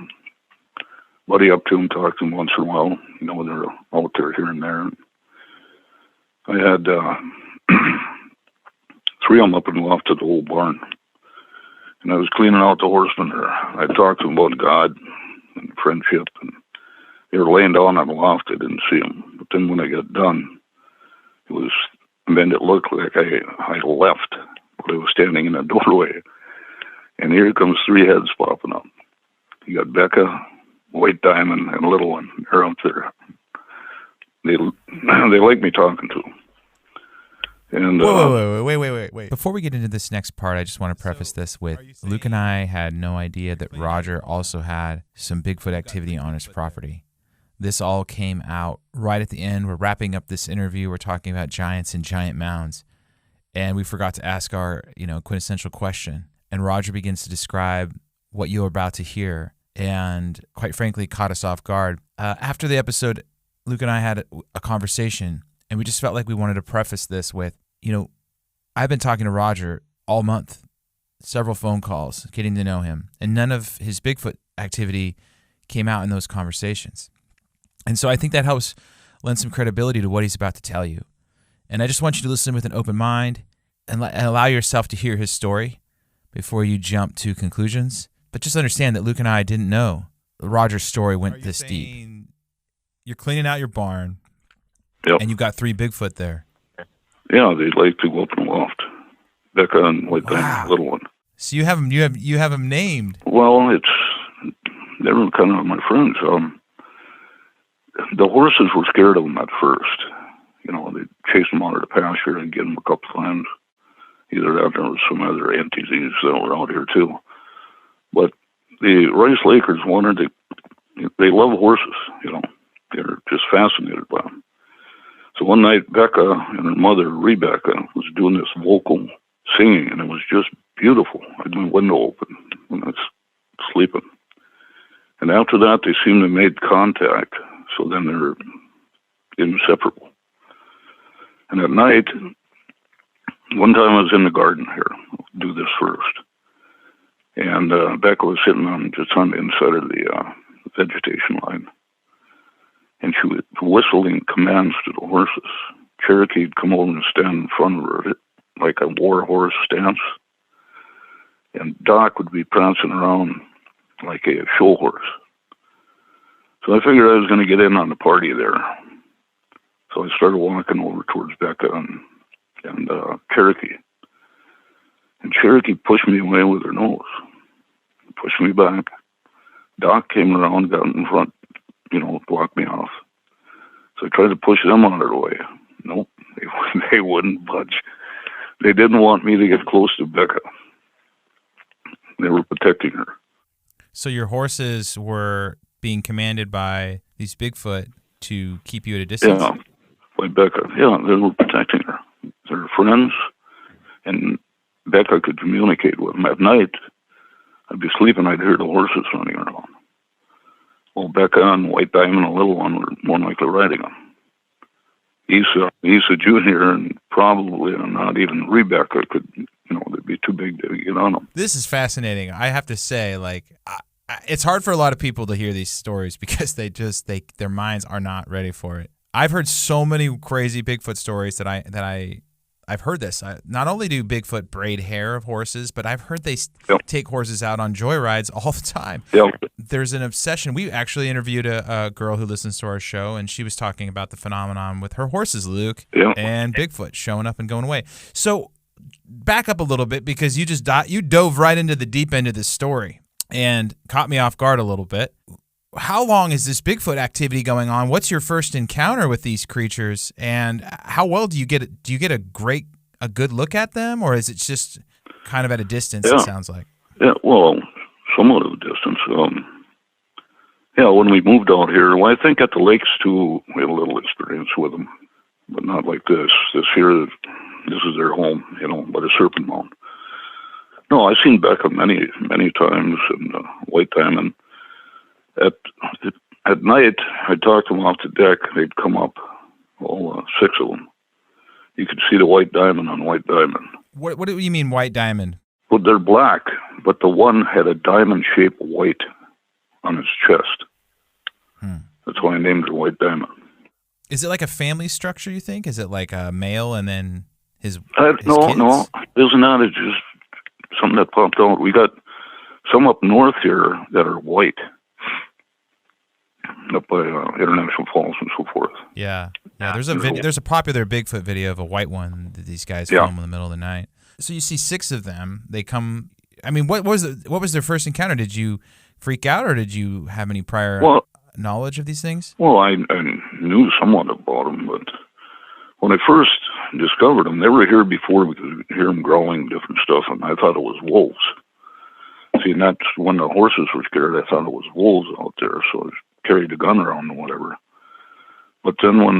buddy up to them, talk to them once in a while, they're out there here and there. I had 3 of them up in the loft of the old barn. And I was cleaning out the horsemen there. I talked to them about God and friendship. And they were laying down on the loft. I didn't see them. But then when I got done, it looked like I left. But I was standing in a doorway. And here comes 3 heads popping up. You got Becca, White Diamond, and a little one. They're out there. They like me talking to them. And, wait. Before we get into this next part, I just want to preface this with Luke and I had no idea that Roger also had some Bigfoot activity on his property. This all came out right at the end. We're wrapping up this interview. We're talking about giants and giant mounds. And we forgot to ask our, quintessential question. And Roger begins to describe what you're about to hear and, quite frankly, caught us off guard. After the episode, Luke and I had a conversation, and we just felt like we wanted to preface this with, I've been talking to Roger all month, several phone calls, getting to know him, and none of his Bigfoot activity came out in those conversations. And so I think that helps lend some credibility to what he's about to tell you. And I just want you to listen with an open mind and allow yourself to hear his story before you jump to conclusions. But just understand that Luke and I didn't know Roger's story went this deep. You're cleaning out your barn, yep. And you've got 3 Bigfoot there. Yeah, they like to go up in the loft. Becca and White Diamond, little one. So you have them. You have them named. Well, they were kind of my friends. The horses were scared of them at first. They chased them out of the pasture and get them a couple times. Either that or there was some other entities that were out here too. But the Rice Lakers they love horses. They're just fascinated by them. So one night, Becca and her mother, Rebecca, was doing this vocal singing, and it was just beautiful. I had my window open when I was sleeping. And after that, they seemed to have made contact, so then they're inseparable. And at night, one time I was in the garden here, I'll do this first, and Becca was sitting just on the inside of the vegetation line. And she was whistling commands to the horses. Cherokee would come over and stand in front of her like a war horse stance. And Doc would be prancing around like a show horse. So I figured I was going to get in on the party there. So I started walking over towards Becca and Cherokee. And Cherokee pushed me away with her nose. Pushed me back. Doc came around, got in front, blocked me off. So I tried to push them out of the way. Nope, they wouldn't budge. They didn't want me to get close to Becca. They were protecting her. So your horses were being commanded by these Bigfoot to keep you at a distance? Yeah, by Becca. Yeah, they were protecting her. They're friends, and Becca could communicate with them. At night, I'd be sleeping, I'd hear the horses running around. Well, Becca and White Diamond, a little one, were more likely riding them. Isa Jr. and probably not even Rebecca could, they'd be too big to get on them. This is fascinating. I have to say, it's hard for a lot of people to hear these stories because their minds are not ready for it. I've heard so many crazy Bigfoot stories that I've heard this. Not only do Bigfoot braid hair of horses, but I've heard they take horses out on joyrides all the time. Yep. There's an obsession. We actually interviewed a girl who listens to our show, and she was talking about the phenomenon with her horses, Luke, and Bigfoot showing up and going away. So back up a little bit because you dove right into the deep end of this story and caught me off guard a little bit. How long is this Bigfoot activity going on? What's your first encounter with these creatures, and how well do you get it? Do you get a good look at them, or is it just kind of at a distance? Yeah. It sounds like. Yeah, well, somewhat of a distance. When we moved out here, I think at the lakes too, we had a little experience with them, but not like this. This is their home, by the Serpent Mound. No, I've seen Becca many, many times, and White Diamond. At night, I'd talk to them off the deck. They'd come up, all 6 of them. You could see the White Diamond on White Diamond. What do you mean White Diamond? Well, they're black, but the one had a diamond-shaped white on its chest. That's why I named her White Diamond. Is it like a family structure, you think? Is it like a male and then his No, kids? no. It's not. It's just something that popped out. We got some up north here that are white. Up by International Falls and so forth. Yeah. There's a popular Bigfoot video of a white one that these guys film in the middle of the night. So you see 6 of them. They come. I mean, what was their first encounter? Did you freak out, or did you have any prior knowledge of these things? Well, I knew somewhat about them, but when I first discovered them, they were here before we could hear them growling different stuff, and I thought it was wolves. See, and that's when the horses were scared. I thought it was wolves out there, so I carried a gun around or whatever. But then when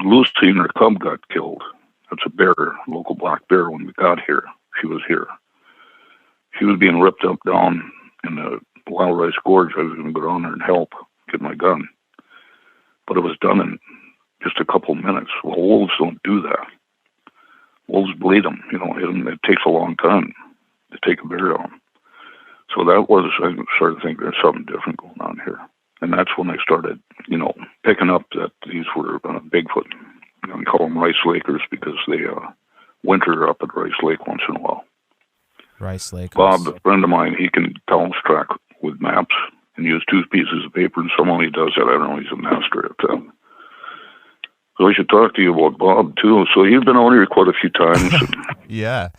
Lucy and her cub got killed, that's a bear, local black bear, when we got here, she was here. She was being ripped up down in the Wild Rice Gorge. I was going to go down there and help get my gun. But it was done in just a couple minutes. Well, wolves don't do that. Wolves bleed them, hit them. It takes a long time to take a bear down. So I started thinking there's something different going on here. And that's when I started, picking up that these were Bigfoot. We call them Rice Lakers because they winter up at Rice Lake once in a while. Rice Lakers. Bob, a friend of mine, he can balance track with maps and use 2 pieces of paper, and somehow he does that. I don't know, he's a master at that. So I should talk to you about Bob, too. So you've been out here quite a few times. Yeah.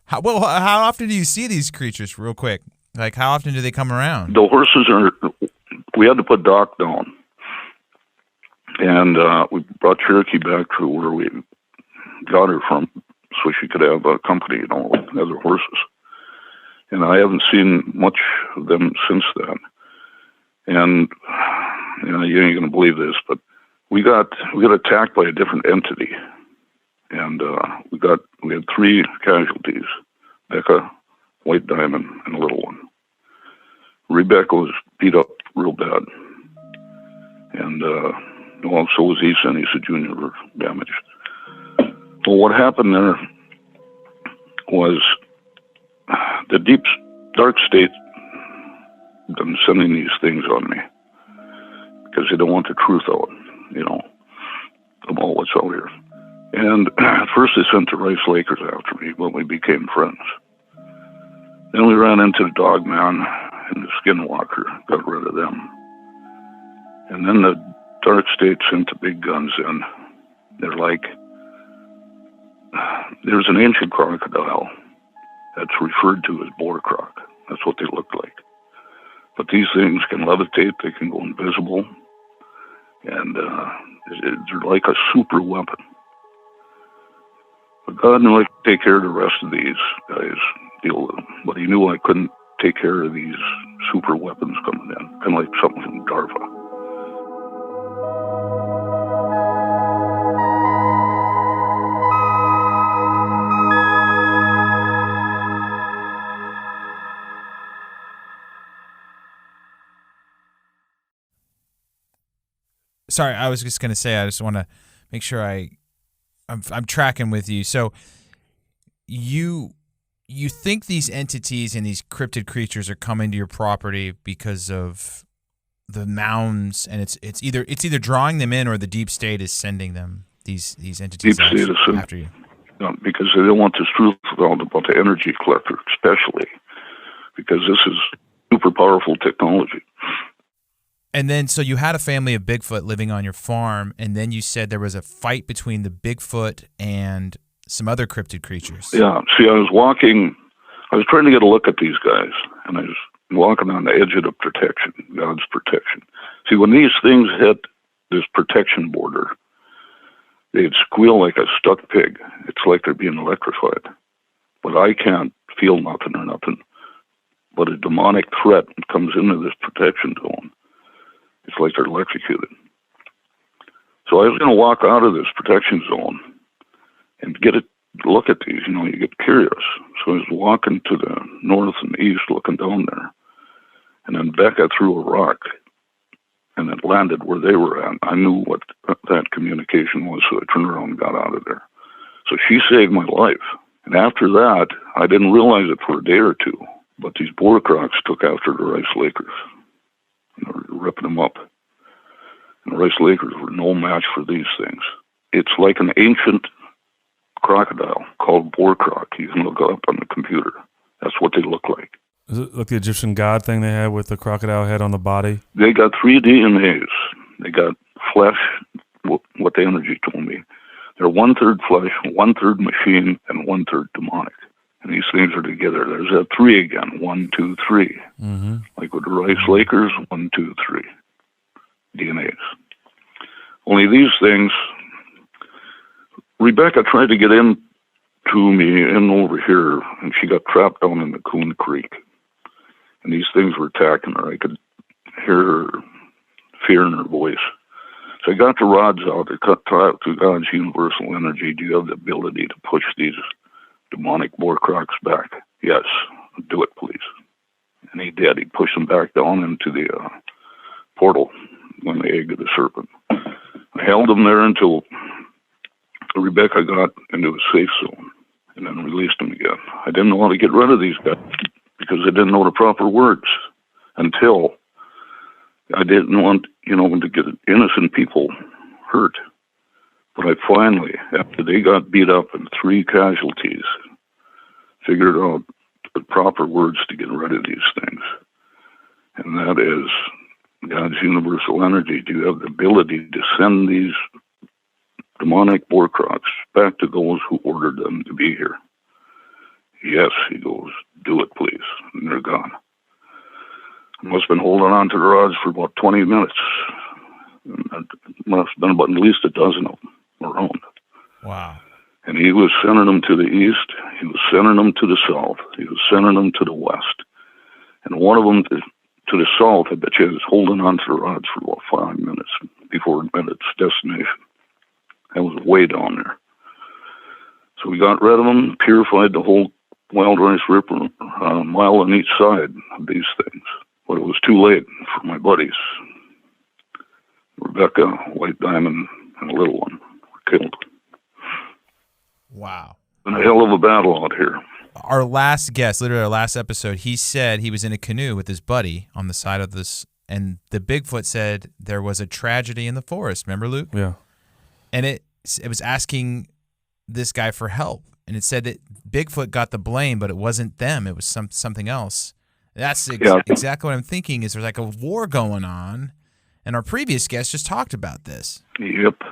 How often do you see these creatures, real quick? Like, how often do they come around? The horses we had to put Doc down. And we brought Cherokee back to where we got her from so she could have a company, with other horses. And I haven't seen much of them since then. And, you ain't going to believe this, but we got attacked by a different entity. And we had 3 casualties, Becca, White Diamond, and a little one. Rebecca was beat up real bad. And so was Isa, and Isa Jr. were damaged. Well, what happened there was the deep, dark state been sending these things on me. because they don't want the truth out, about what's out here. And at first they sent the Rice Lakers after me, but we became friends. Then we ran into the Dog Man and the Skinwalker, got rid of them. And then the Dark State sent the big guns in. They're like, there's an ancient crocodile that's referred to as boar croc. That's what they look like. But these things can levitate, they can go invisible, and they're like a super weapon. But God knew I could take care of the rest of these guys, deal with them. But he knew I couldn't take care of these super weapons coming in, kind of like something from DARPA. Sorry, I was just going to say, I just want to make sure I'm tracking with you. So you think these entities and these cryptid creatures are coming to your property because of the mounds, and it's either drawing them in or the deep state is sending them these entities after you. Because they don't want this truth out about the energy collector, especially because this is super powerful technology. And then, so you had a family of Bigfoot living on your farm, and then you said there was a fight between the Bigfoot and some other cryptid creatures. Yeah. See, I was trying to get a look at these guys, and I was walking on the edge of the protection, God's protection. See, when these things hit this protection border, they'd squeal like a stuck pig. It's like they're being electrified. But I can't feel nothing or nothing. But a demonic threat comes into this protection zone. It's like they're electrocuted. So I was going to walk out of this protection zone and look at these, you get curious. So I was walking to the north and east, looking down there. And then Becca threw a rock, and it landed where they were at. I knew what that communication was, so I turned around and got out of there. So she saved my life. And after that, I didn't realize it for a day or two, but these boar crocs took after the Rice Lakers. They were ripping them up. And the Rice Lakers were no match for these things. It's like an ancient crocodile called boar croc. You can look it up on the computer. That's what they look like. Is it like the Egyptian god thing they had with the crocodile head on the body? They got 3 DNAs. They got flesh, what the energy told me. They're 1/3 flesh, 1/3 machine, and 1/3 demonic. And these things are together. There's that 3 again. 1, 2, 3. Mm-hmm. Like with the Rice Lakers, 1, 2, 3 DNAs. Only these things, Rebecca tried to get in to me in over here, and she got trapped down in the Coon Creek. And these things were attacking her. I could hear her fear in her voice. So I got the rods out. I cut to God's universal energy. Do you have the ability to push these demonic boar crocs back? Yes. Do it, please. And he did. He pushed them back down into the portal when the egg of the serpent. I held them there until Rebecca got into a safe zone and then released them again. I didn't know how to get rid of these guys because I didn't know the proper words until I didn't want, to get innocent people hurt. But I finally, after they got beat up and 3 casualties, figured out the proper words to get rid of these things. And that is God's universal energy. Do you have the ability to send these demonic boar crocs back to those who ordered them to be here? Yes, he goes, do it, please. And they're gone. I must have been holding on to the rods for about 20 minutes. It must have been about at least a dozen of them around. Wow. And he was sending them to the east. He was sending them to the south. He was sending them to the west. And one of them to the south, I bet you, was holding on to the rods for about 5 minutes before it met its destination. That was way down there. So we got rid of them, purified the whole Wild Rice River, a mile on each side of these things. But it was too late for my buddies. Rebecca, White Diamond, and a little one were killed. Wow. Been a hell of a battle out here. Our last guest, literally our last episode, he said he was in a canoe with his buddy on the side of this and the Bigfoot said there was a tragedy in the forest. Remember, Luke? Yeah. And it was asking this guy for help, and it said that Bigfoot got the blame, but it wasn't them. It was something else. That's exactly what I'm thinking. Is there's like a war going on, and our previous guest just talked about this. Yep,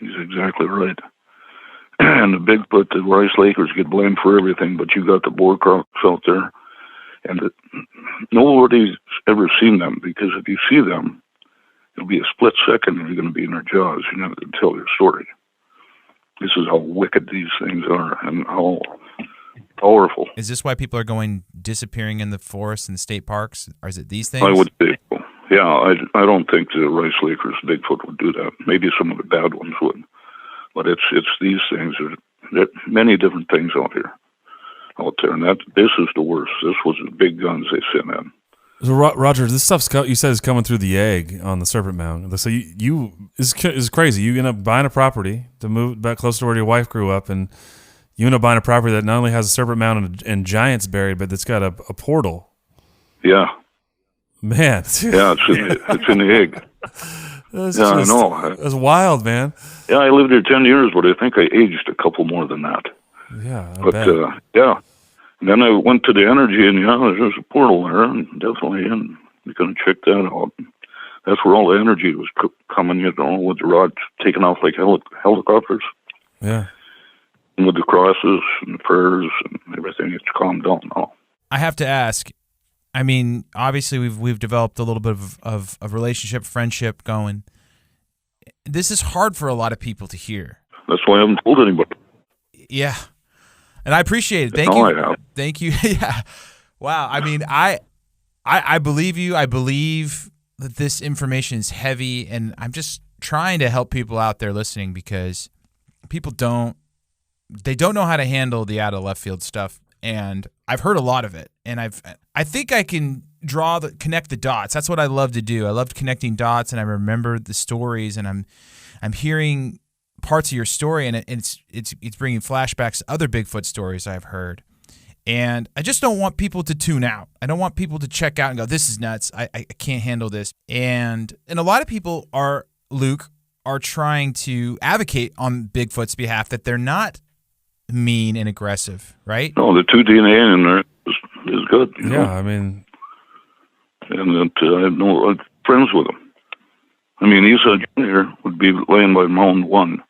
he's exactly right. And the Bigfoot, the Rice Lakers get blamed for everything, but you got the boar crocs out there, and nobody's ever seen them, because if you see them, it'll be a split second and you're going to be in their jaws. You're not going to tell your story. This is how wicked these things are and how powerful. Is this why people are disappearing in the forests and the state parks? Or is it these things? I would say so. Yeah, I don't think the Rice Lakers, Bigfoot would do that. Maybe some of the bad ones would. But it's these things. There are many different things out there, and this is the worst. This was the big guns they sent in. So Roger, this stuff's you said is coming through the egg on the Serpent Mound. So you is crazy. You end up buying a property to move back close to where your wife grew up, and you end up buying a property that not only has a Serpent Mound and giants buried, but it's got a portal. Yeah. Man. Yeah, it's in the egg. I know. That's wild, man. Yeah, I lived here 10 years, but I think I aged a couple more than that. Yeah, yeah. And then I went to the energy, and there's a portal there, and definitely, and you're going to check that out. That's where all the energy was coming, with the rods taking off like helicopters. Yeah. And with the crosses and the prayers and everything, it's calmed down now. I have to ask, I mean, obviously we've developed a little bit of relationship, friendship going. This is hard for a lot of people to hear. That's why I haven't told anybody. Yeah. And I appreciate it. Thank you. I have. Thank you. Yeah. Wow. I mean, I believe you. I believe that this information is heavy, and I'm just trying to help people out there listening, because people don't know how to handle the out of left field stuff. And I've heard a lot of it, and I think I can connect the dots. That's what I love to do. I loved connecting dots, and I remember the stories, and I'm hearing parts of your story, and it's bringing flashbacks to other Bigfoot stories I've heard. And I just don't want people to tune out. I don't want people to check out and go, this is nuts. I can't handle this. And a lot of people are trying to advocate on Bigfoot's behalf that they're not mean and aggressive, right? No, the 2 DNA in there is good. Yeah, I mean, and that I have no friends with him. I mean, Esau Jr. would be laying by mound 1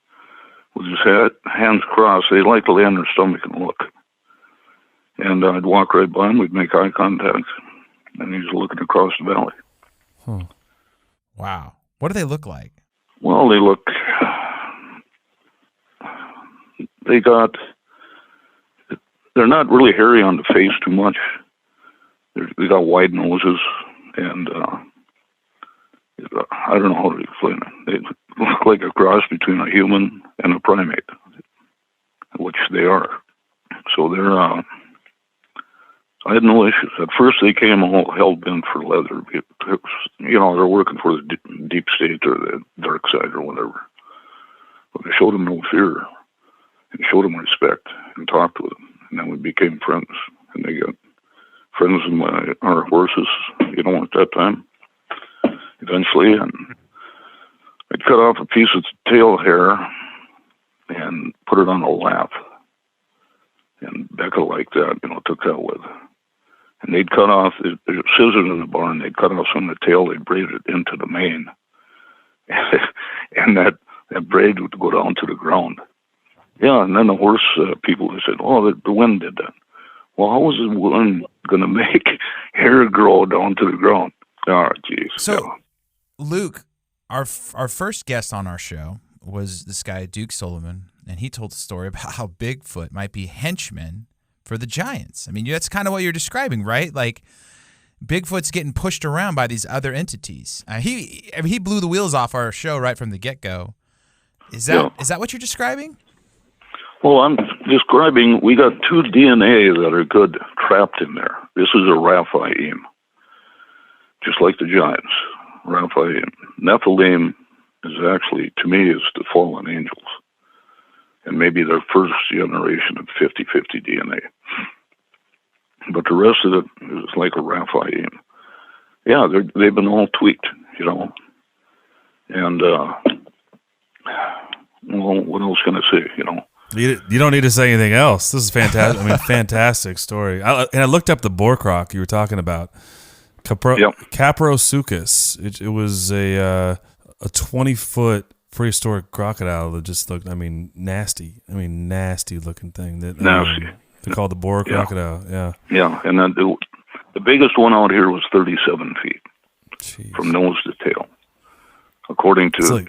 with his hands crossed. They like to lay on their stomach and look. And I'd walk right by him. We'd make eye contact, and he's looking across the valley. Huh. Wow. What do they look like? Well, they're not really hairy on the face too much. They got wide noses, and I don't know how to explain it. They look like a cross between a human and a primate, which they are. So I had no issues. At first, they came all hell-bent for leather. They're working for the deep state or the dark side or whatever. But I showed them no fear and showed them respect and talked with them. And then we became friends. And they got friends in our horses, at that time, eventually. And I'd cut off a piece of tail hair and put it on a lap. And Becca liked that, took that with. And they'd cut off, there's scissors in the barn, they'd cut off some of the tail, they'd braid it into the mane. And that braid would go down to the ground. Yeah, and then the horse people, they said, the wind did that. Well, how was the wind going to make hair grow down to the ground? Oh, geez. So, Luke, our first guest on our show was this guy, Duke Solomon, and he told a story about how Bigfoot might be henchmen for the giants. I mean, that's kind of what you're describing, right? Like, Bigfoot's getting pushed around by these other entities. He blew the wheels off our show right from the get-go. Is that what you're describing? Well, I'm describing, we got 2 DNA that are good trapped in there. This is a Raphaim, just like the giants. Raphaim. Nephilim is actually, to me, is the fallen angels. And maybe their first generation of 50-50 DNA. But the rest of it is like a Raphaim. Yeah, they've been all tweaked, you know. And well, what else can I say? You know. You don't need to say anything else. This is fantastic. I mean, fantastic story. And I looked up the boar croc you were talking about. Caprosuchus. It was a 20-foot prehistoric crocodile that just looked, I mean, nasty. I mean, nasty looking thing. Nasty. They call the boar crocodile. Yeah. Yeah, and then the biggest one out here was 37 feet. Jeez. From nose to tail, according to.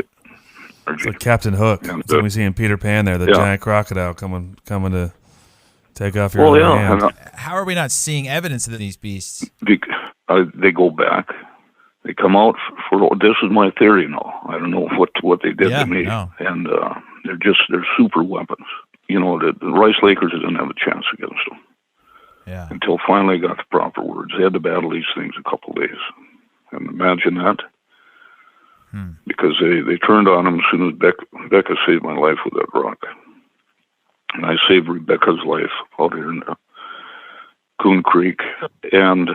It's like Captain Hook. It's like we see in Peter Pan there, the giant crocodile coming to take off your hand. How are we not seeing evidence of these beasts? They go back. They come out for. This is my theory now. I don't know what they did to me. No. And they're super weapons. You know, the Rice Lakers didn't have a chance against them. Yeah. Until finally got the proper words. They had to battle these things a couple of days. And imagine that. Because they turned on him as soon as Becca saved my life with that rock. And I saved Rebecca's life out here in Coon Creek, and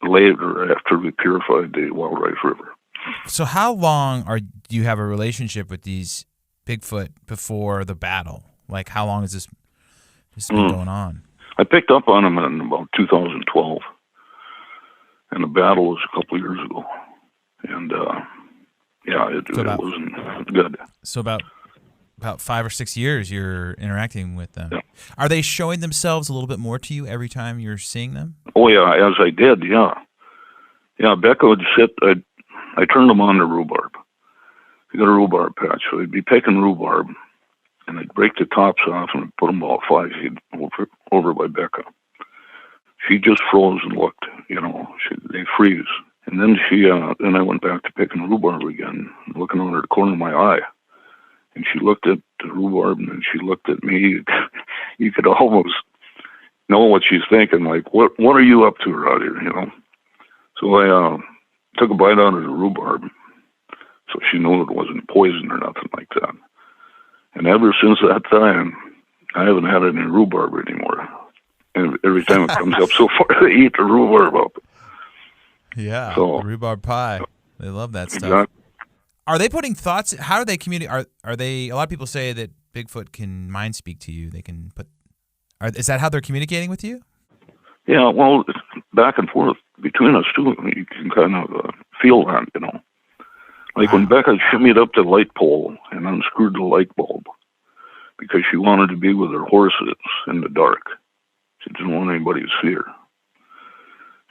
later after we purified the Wild Rice River. So how long do you have a relationship with these Bigfoot before the battle? Like, how long has this been going on? I picked up on him in about 2012, and the battle was a couple of years ago. And it wasn't good. So about 5 or 6 years you're interacting with them. Yeah. Are they showing themselves a little bit more to you every time you're seeing them? Oh, yeah, as I did, yeah. Yeah, Becca would sit, I turned them on to rhubarb. I got a rhubarb patch, so I'd be picking rhubarb, and I'd break the tops off and I'd put them about 5 feet over by Becca. She just froze and looked, you know, they freeze. And then then I went back to picking rhubarb again, looking over the corner of my eye. And she looked at the rhubarb, and then she looked at me. You could almost know what she's thinking, like, what are you up to out here, you know? So I took a bite out of the rhubarb, so she knew it wasn't poison or nothing like that. And ever since that time, I haven't had any rhubarb anymore. And every time it comes up so far, they eat the rhubarb up. Yeah, so, the rhurbarb pie. They love that stuff. Exactly. Are they putting thoughts? How do they communicate? Are they? A lot of people say that Bigfoot can mind speak to you. They can put. Is that how they're communicating with you? Yeah, well, back and forth between us too. You can kind of feel that, you know. Like when Becca shimmied up the light pole and unscrewed the light bulb because she wanted to be with her horses in the dark. She didn't want anybody to see her.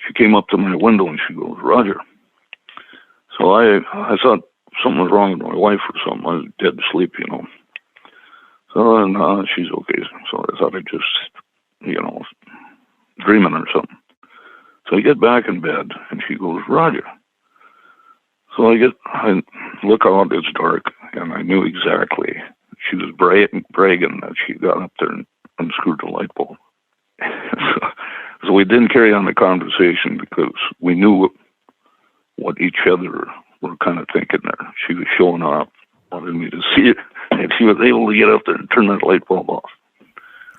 She came up to my window and she goes, "Roger." So I thought something was wrong with my wife or something. I was dead to sleep, you know. So she's okay. So I thought I'd just, you know, dreaming or something. So I get back in bed and she goes, "Roger." So I look out, it's dark, and I knew exactly. She was bragging that she got up there and unscrewed the light bulb. So we didn't carry on the conversation because we knew what each other were kind of thinking there. She was showing off, wanted me to see it, and she was able to get up there and turn that light bulb off.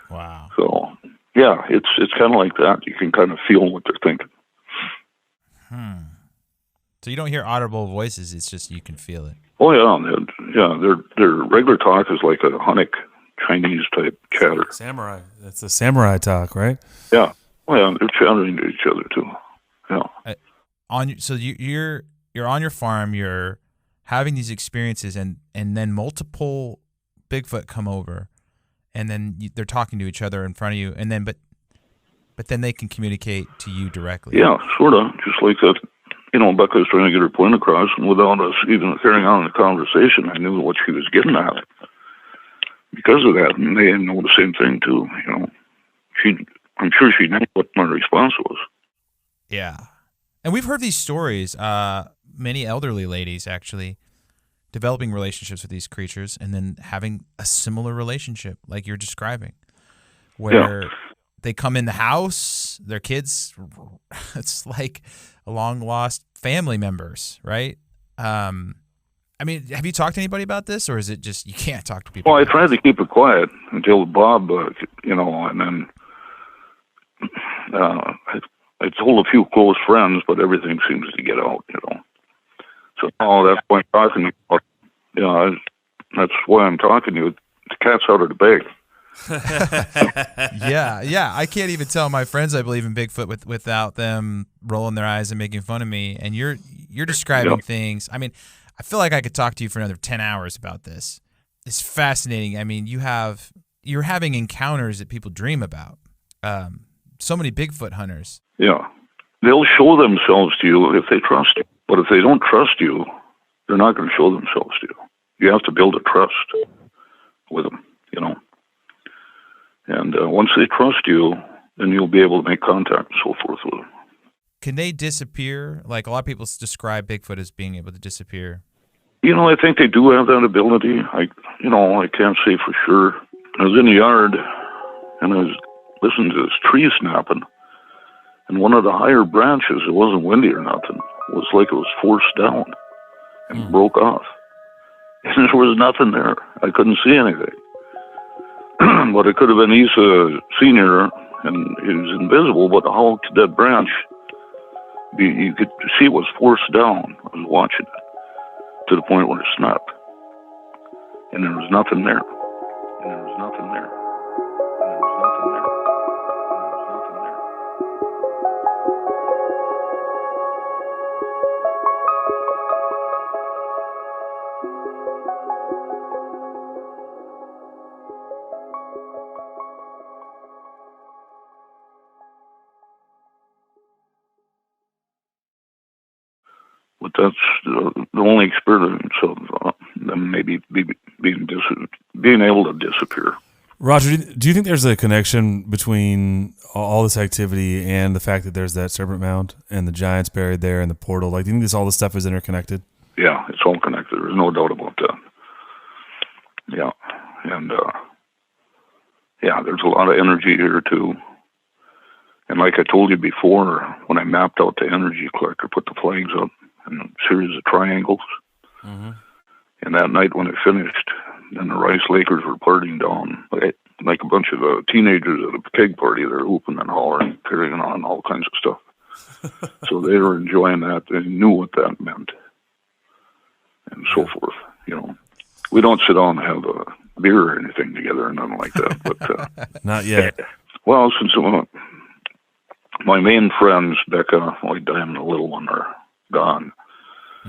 Wow. So, yeah, it's kind of like that. You can kind of feel what they're thinking. So you don't hear audible voices, it's just you can feel it. Oh, yeah. Their regular talk is like a Hunnic Chinese type chatter. Samurai. That's a samurai talk, right? Yeah. Oh, yeah, they're chattering to each other too. Yeah. So you're on your farm, you're having these experiences, and then multiple Bigfoot come over, and then they're talking to each other in front of you, and then but then they can communicate to you directly. Yeah, sort of, just like that. You know, Becca was trying to get her point across, and without us even carrying on the conversation, I knew what she was getting at. Because of that, and they know the same thing too. You know, I'm sure she knew what my response was. Yeah, and we've heard these stories. Many elderly ladies actually developing relationships with these creatures, and then having a similar relationship, like you're describing, where they come in the house, their kids. It's like long lost family members, right? I mean, have you talked to anybody about this, or is it just you can't talk to people? Well, I tried to keep it quiet until Bob, you know, and then I I told a few close friends, but everything seems to get out, So that's why I'm talking about. That's why I'm talking to you. The cat's out of the bag. Yeah. I can't even tell my friends I believe in Bigfoot without them rolling their eyes and making fun of me. And you're describing things. I mean, I feel like I could talk to you for another 10 hours about this. It's fascinating. I mean, you're having encounters that people dream about. So many Bigfoot hunters. Yeah. They'll show themselves to you if they trust you. But if they don't trust you, they're not going to show themselves to you. You have to build a trust with them, And once they trust you, then you'll be able to make contact and so forth with them. Can they disappear? Like, a lot of people describe Bigfoot as being able to disappear. I think they do have that ability. I can't say for sure. I was in the yard, and I was listening to this tree snapping, and one of the higher branches, it wasn't windy or nothing, it was like it was forced down and broke off. And there was nothing there. I couldn't see anything. But it could have been Isa Sr., and he was invisible, but how could that branch be? You could see it was forced down. I was watching it to the point where it snapped. And there was nothing there. And there was nothing there. And there was nothing there. And there was nothing there. But that's the only experience of them maybe being able to disappear. Roger, do you think there's a connection between all this activity and the fact that there's that serpent mound and the giants buried there and the portal? Like, do you think all this stuff is interconnected? Yeah, it's all connected. There's no doubt about that. Yeah, and there's a lot of energy here too. And like I told you before, when I mapped out the energy collector, put the flags up in a series of triangles. Mm-hmm. And that night when it finished, and the Rice Lakers were partying down, like a bunch of teenagers at a keg party. They're whooping and hollering, carrying on, all kinds of stuff. So they were enjoying that. They knew what that meant, and so forth. We don't sit down and have a beer or anything together or nothing like that. But not yet. Well, since my main friends, Becca, Diane, and the little one are gone.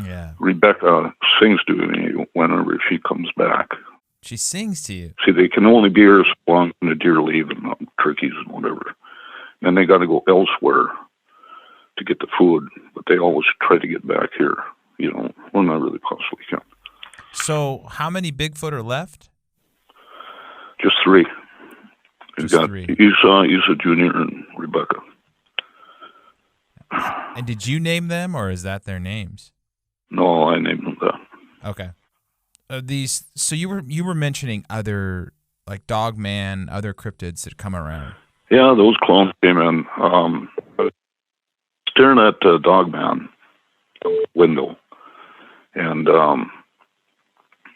Yeah. Rebecca sings to me whenever she comes back. She sings to you? See, they can only be here so long when the deer leave and turkeys and whatever. And they got to go elsewhere to get the food, but they always try to get back here, whenever they possibly can. So how many Bigfoot are left? Just three. We've got three. Isa Jr. and Rebecca. And did you name them, or is that their names? No, I named them that. Okay. So you were mentioning other, like Dogman, other cryptids that come around. Yeah, those clones came in. Staring at Dogman window, and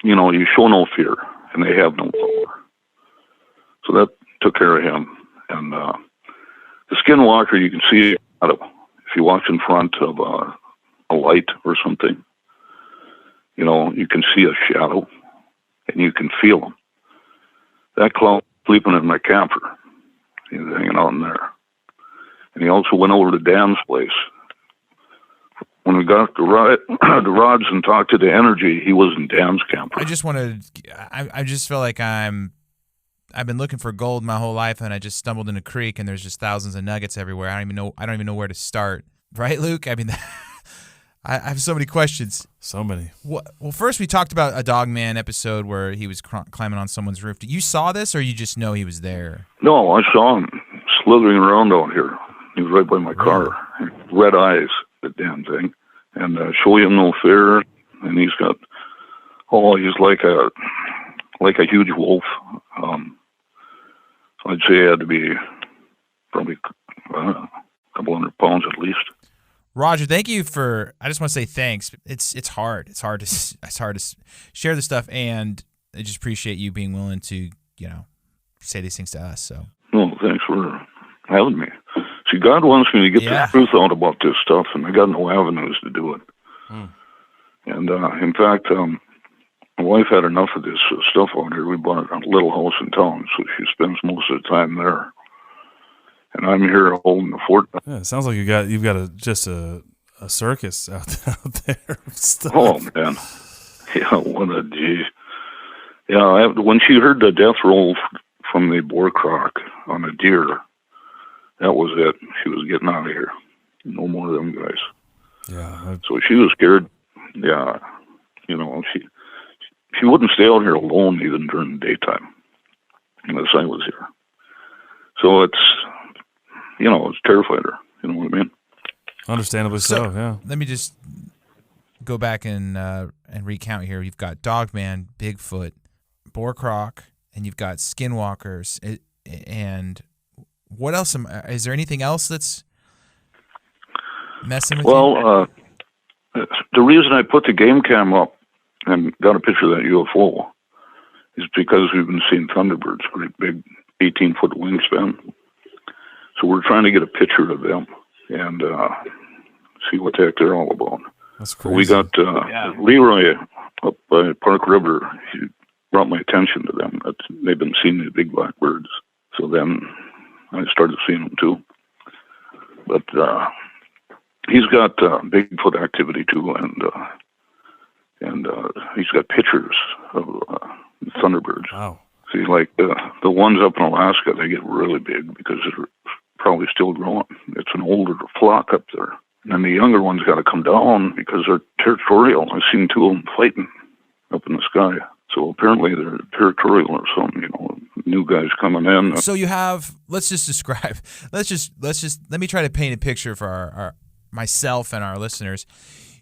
you show no fear, and they have no power. So that took care of him. And the skinwalker, you can see if you watch in front of a light or something. You can see a shadow, and you can feel him. That clown sleeping in my camper. He's hanging out in there. And he also went over to Dan's place. When we got the rods and talked to the energy, he was in Dan's camper. I just feel like I've been looking for gold my whole life, and I just stumbled in a creek, and there's just thousands of nuggets everywhere. I don't even know where to start. Right, Luke? I mean, I have so many questions. So many. Well, first we talked about a Dogman episode where he was climbing on someone's roof. You saw this, or you just know he was there? No, I saw him slithering around out here. He was right by my car. Red eyes, the damn thing. And show him no fear. And he's got, he's like a huge wolf. I'd say he had to be probably a couple 100 pounds at least. Roger, thank you I just want to say thanks. It's hard. It's hard to share this stuff, and I just appreciate you being willing to, say these things to us. So. Well, thanks for having me. See, See, God wants me to get Yeah. the truth out about this stuff, and I got no avenues to do it. And in fact, my wife had enough of this stuff out here. We bought a little house in town, so she spends most of the time there. And I'm here holding the fort. Yeah, it sounds like you've got a circus out there. Of stuff. Oh man, yeah, what a G. Yeah, when she heard the death roll from the boar croc on a deer, that was it. She was getting out of here. No more of them guys. Yeah. So she was scared. Yeah, she wouldn't stay out here alone even during the daytime unless I was here. So it's terrified her. You know what I mean? Understandably so. Yeah. Let me just go back and recount here. You've got Dogman, Bigfoot, Boar Croc, and you've got Skinwalkers. And what else? Is there anything else that's messing with you? Well, the reason I put the game cam up and got a picture of that UFO is because we've been seeing Thunderbirds, great big 18-foot wingspan. So we're trying to get a picture of them and see what the heck they're all about. That's crazy. We got Leroy up by Park River. He brought my attention to them. They've been seeing the big black birds. So then I started seeing them too. But he's got Bigfoot activity too, and he's got pictures of Thunderbirds. Wow. See, like the ones up in Alaska, they get really big because they're probably still growing. It's an older flock up there. And the younger ones got to come down because they're territorial. I've seen two of them fighting up in the sky. So apparently they're territorial or something, new guys coming in. So you have, let me try to paint a picture for our myself and our listeners.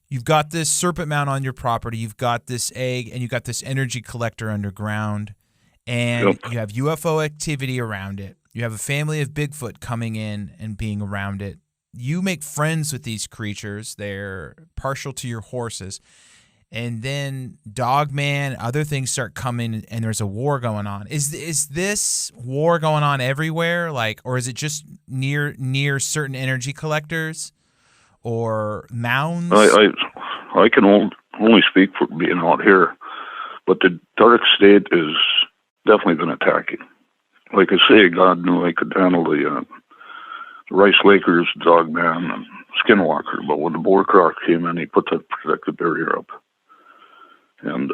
You've got this serpent mound on your property, you've got this egg, and you've got this energy collector underground, and you have UFO activity around it. You have a family of Bigfoot coming in and being around it. You make friends with these creatures. They're partial to your horses. And then Dogman, other things start coming, and there's a war going on. Is this war going on everywhere, or is it just near certain energy collectors or mounds? I can only speak for being out here, but the dark state has definitely been attacking. Like I say, God knew I could handle the Rice Lakers, Dogman, and Skinwalker, but when the Boar Croc came in, he put that protective barrier up. And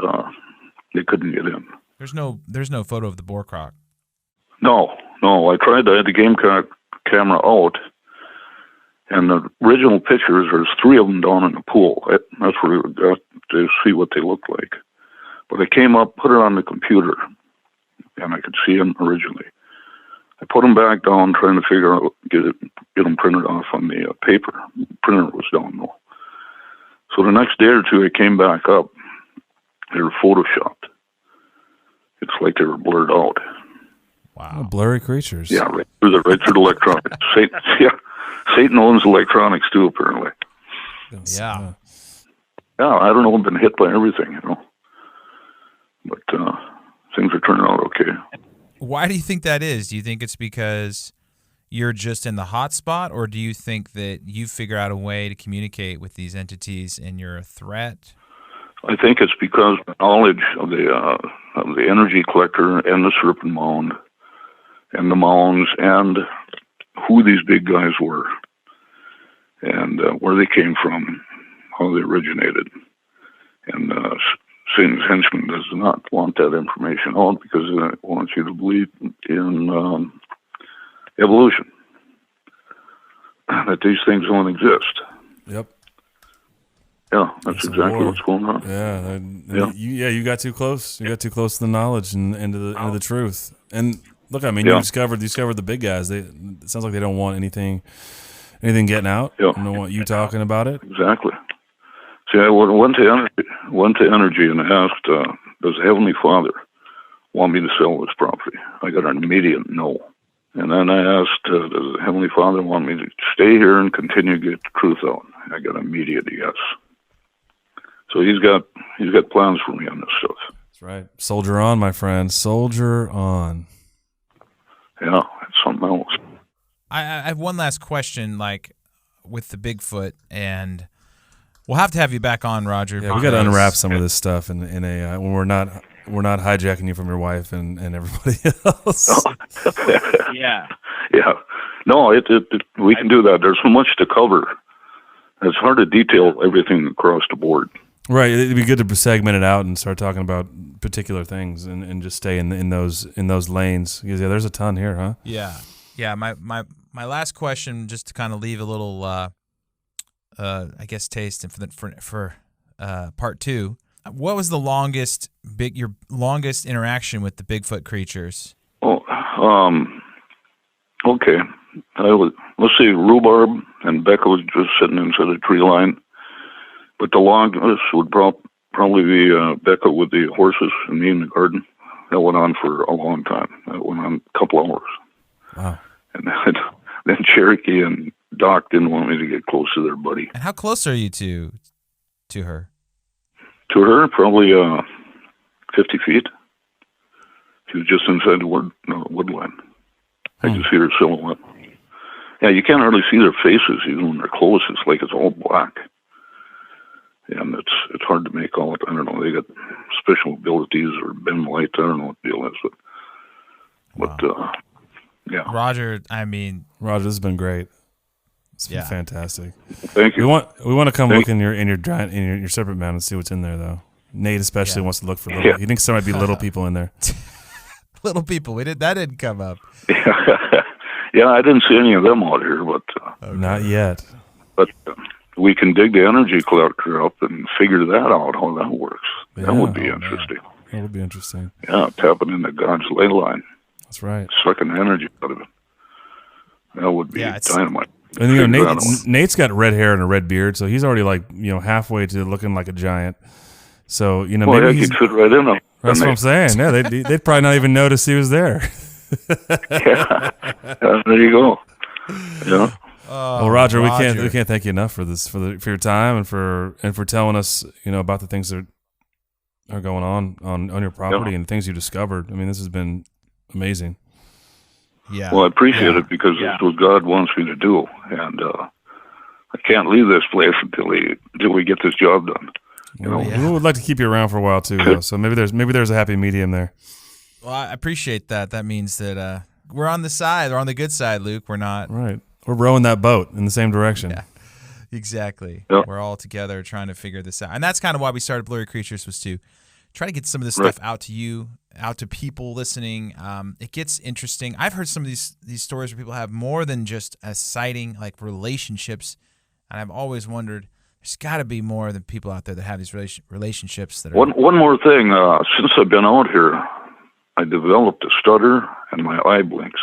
they couldn't get in. There's no photo of the Boar Croc. No. I tried. I had the game camera out, and the original pictures. There's three of them down in the pool. That's where we got to see what they looked like. But I came up, put it on the computer, and I could see them originally. I put them back down, trying to figure out get them printed off on the paper. The printer was down though. So the next day or two, I came back up. They were photoshopped. It's like they were blurred out. Wow. Oh, blurry creatures. Yeah, right through the electronics. Satan owns electronics too, apparently. Yeah. Yeah, I don't know. I've been hit by everything, But things are turning out okay. Why do you think that is? Do you think it's because you're just in the hot spot, or do you think that you figure out a way to communicate with these entities and you're a threat? I think it's because the knowledge of the energy collector and the serpent mound and the mounds and who these big guys were and where they came from, how they originated. And Satan's henchman does not want that information out because it wants you to believe in evolution, that these things don't exist. Yep. Yeah, that's exactly what's going on. Yeah, you got too close. You got too close to the knowledge and into the truth. And look, I mean, you discovered the big guys. It sounds like they don't want anything getting out. Yeah. They don't want you talking about it. Exactly. See, I went to energy and asked, does the Heavenly Father want me to sell this property? I got an immediate no. And then I asked, does the Heavenly Father want me to stay here and continue to get the truth out? I got an immediate yes. So he's got plans for me on this stuff. That's right. Soldier on, my friend. Soldier on. Yeah, it's something else. I have one last question, like with the Bigfoot, and we'll have to have you back on, Roger. Yeah, we got to unwrap some of this stuff in a when we're not hijacking you from your wife and everybody else. Yeah. Yeah. No, we can do that. There's so much to cover. It's hard to detail everything across the board. Right. It'd be good to segment it out and start talking about particular things and just stay in those lanes. Because there's a ton here, huh? Yeah. Yeah. My last question, just to kind of leave a little, I guess, taste for part two. What was the your longest interaction with the Bigfoot creatures? Oh, okay. Let's see, Rhubarb and Becca was just sitting inside a tree line. But the longest would probably be Becca with the horses and me in the garden. That went on for a long time. That went on a couple hours. Wow. And then Cherokee and Doc didn't want me to get close to their buddy. And how close are you to her? To her, probably 50 feet. She was just inside the woodline. I could see her silhouette. Yeah, you can't hardly see their faces even when they're close. It's like it's all black. And it's hard to make out. I don't know. They got special abilities or dim light. I don't know what the deal is, but yeah. Roger, this has been great. It's been fantastic. Thank you. We want to come look in your serpent mound and see what's in there, though. Nate especially wants to look for little. Yeah. He thinks there might be little people in there. Little people. That didn't come up. Yeah, I didn't see any of them out here, but not yet. But we can dig the energy collector up and figure that out, how that works. Yeah. That would be interesting. That would be interesting. Yeah, tapping into God's ley line. That's right. Sucking the energy out of it. That would be dynamite. And Nate's got red hair and a red beard, so he's already halfway to looking like a giant. So maybe he'd fit right in. That's what I'm saying. Yeah, they'd probably not even notice he was there. Yeah, there you go. Yeah. Well, Roger, we can't thank you enough for this, for your time and for telling us about the things that are going on your property and things you discovered. I mean, this has been amazing. Yeah. Well, I appreciate it because it's what God wants me to do, and I can't leave this place until we get this job done. We would like to keep you around for a while too, though. So maybe there's a happy medium there. Well, I appreciate that. That means that we're on the good side, Luke. We're not right. We're rowing that boat in the same direction. Yeah, exactly. Yeah. We're all together trying to figure this out, and that's kind of why we started Blurry Creatures, was to try to get some of this stuff out to you, out to people listening. It gets interesting. I've heard some of these stories where people have more than just a sighting, like relationships, and I've always wondered, there's got to be more than people out there that have these relationships that are. One more thing. Since I've been out here, I developed a stutter and my eye blinks.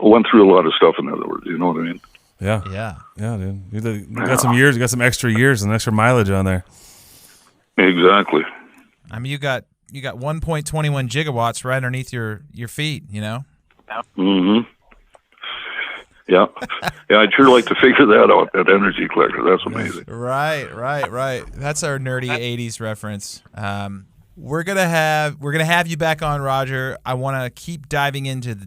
Went through a lot of stuff, in other words. You know what I mean? Yeah, dude. You got some years. You got some extra years and extra mileage on there. Exactly. I mean, you got 1.21 gigawatts right underneath your feet. Mm-hmm. Yeah. Yeah, I'd sure like to figure that out, that energy collector. That's amazing. Right. That's our nerdy 80s reference. We're gonna have you back on, Roger. I want to keep diving into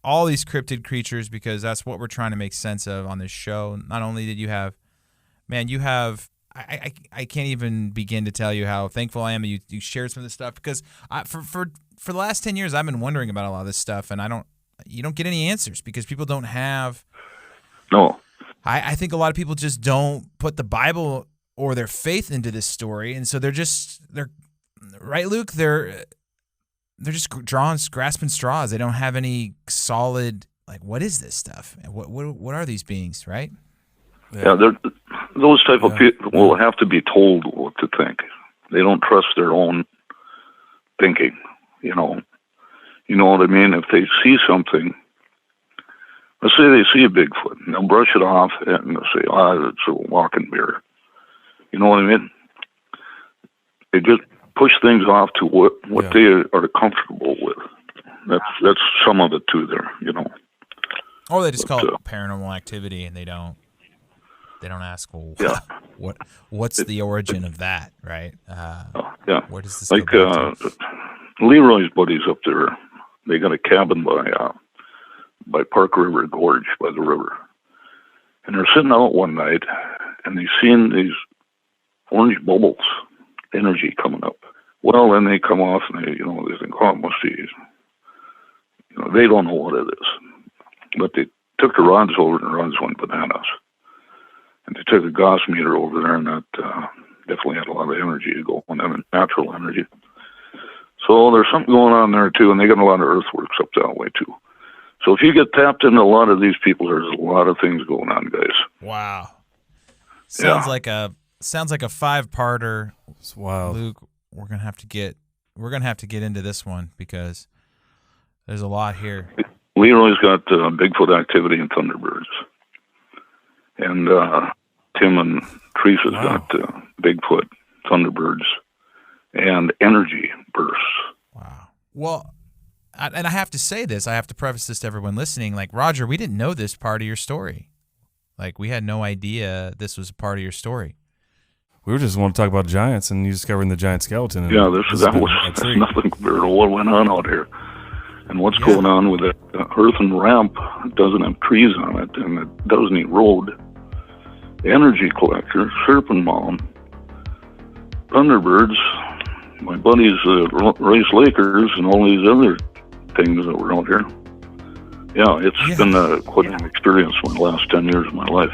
all these cryptid creatures because that's what we're trying to make sense of on this show. Not only did you have, I can't even begin to tell you how thankful I am that you shared some of this stuff, because for the last 10 years I've been wondering about a lot of this stuff, and you don't get any answers because people don't have. No. I think a lot of people just don't put the Bible or their faith into this story, and so they're right, Luke. They're just grasping straws. They don't have any solid, like, what is this stuff? What are these beings, right? Yeah, those type of people will have to be told what to think. They don't trust their own thinking. You know what I mean? If they see something, let's say they see a Bigfoot, and they'll brush it off and they'll say, it's a walking mirror. You know what I mean? They just push things off to what they are comfortable with. That's some of it too there, Or they just call it paranormal activity, and they don't ask, what's the origin of that, right? Where does this Leroy's buddies up there They got a cabin by Park River Gorge, by the river. And they're sitting out one night, and they seen these orange bubbles, energy coming up. Well, then they come off, and they think, oh, it must be, they don't know what it is. But they took the rods over, and the rods went bananas. And they took a Gauss meter over there, and that definitely had a lot of energy going on, natural energy. So there's something going on there, too, and they got a lot of earthworks up that way, too. So if you get tapped into a lot of these people, there's a lot of things going on, guys. Wow. Sounds like a 5-parter. It's wild. Luke, we're gonna have to get into this one because there's a lot here. Leroy's got Bigfoot activity and Thunderbirds, and Tim and Teresa's got Bigfoot, Thunderbirds, and energy bursts. Wow. Well, and I have to say this. I have to preface this to everyone listening. Like, Roger, we didn't know this part of your story. Like, we had no idea this was a part of your story. We were just want to talk about giants and you discovering the giant skeleton. Yeah, that's nothing compared to what went on out here. And what's going on with it? The earthen ramp doesn't have trees on it, and it doesn't erode. Energy collector, serpent mound, Thunderbirds, my buddies race Lakers, and all these other things that were out here. Yeah, it's been quite an experience for the last 10 years of my life.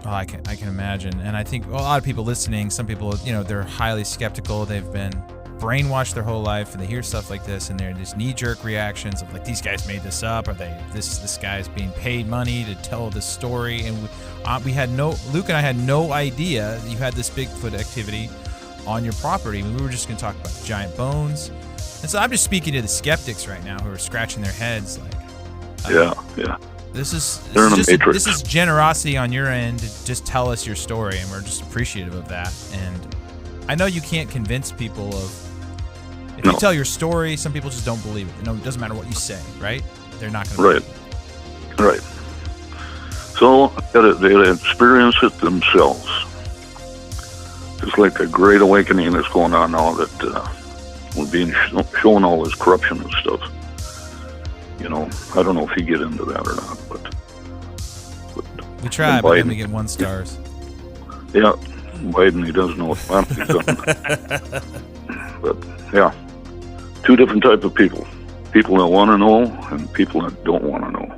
Oh, I can imagine. And I think a lot of people listening, some people, they're highly skeptical. They've been brainwashed their whole life, and they hear stuff like this, and they're just knee-jerk reactions of like, these guys made this up, or this guy's being paid money to tell this story. And Luke and I had no idea that you had this Bigfoot activity on your property. I mean, we were just going to talk about giant bones. And so I'm just speaking to the skeptics right now who are scratching their heads like, This is generosity on your end to just tell us your story, and we're just appreciative of that. And I know you can't convince people if you tell your story, some people just don't believe it. No, it doesn't matter what you say, right? They're not going to believe it. Right. So they experience it themselves. It's like a great awakening that's going on now that we're being shown all this corruption and stuff. I don't know if you get into that or not, but we try, but then we get 1 stars. Yeah, Biden, he doesn't know what he's done. But yeah, 2 different type of people: people that want to know and people that don't want to know.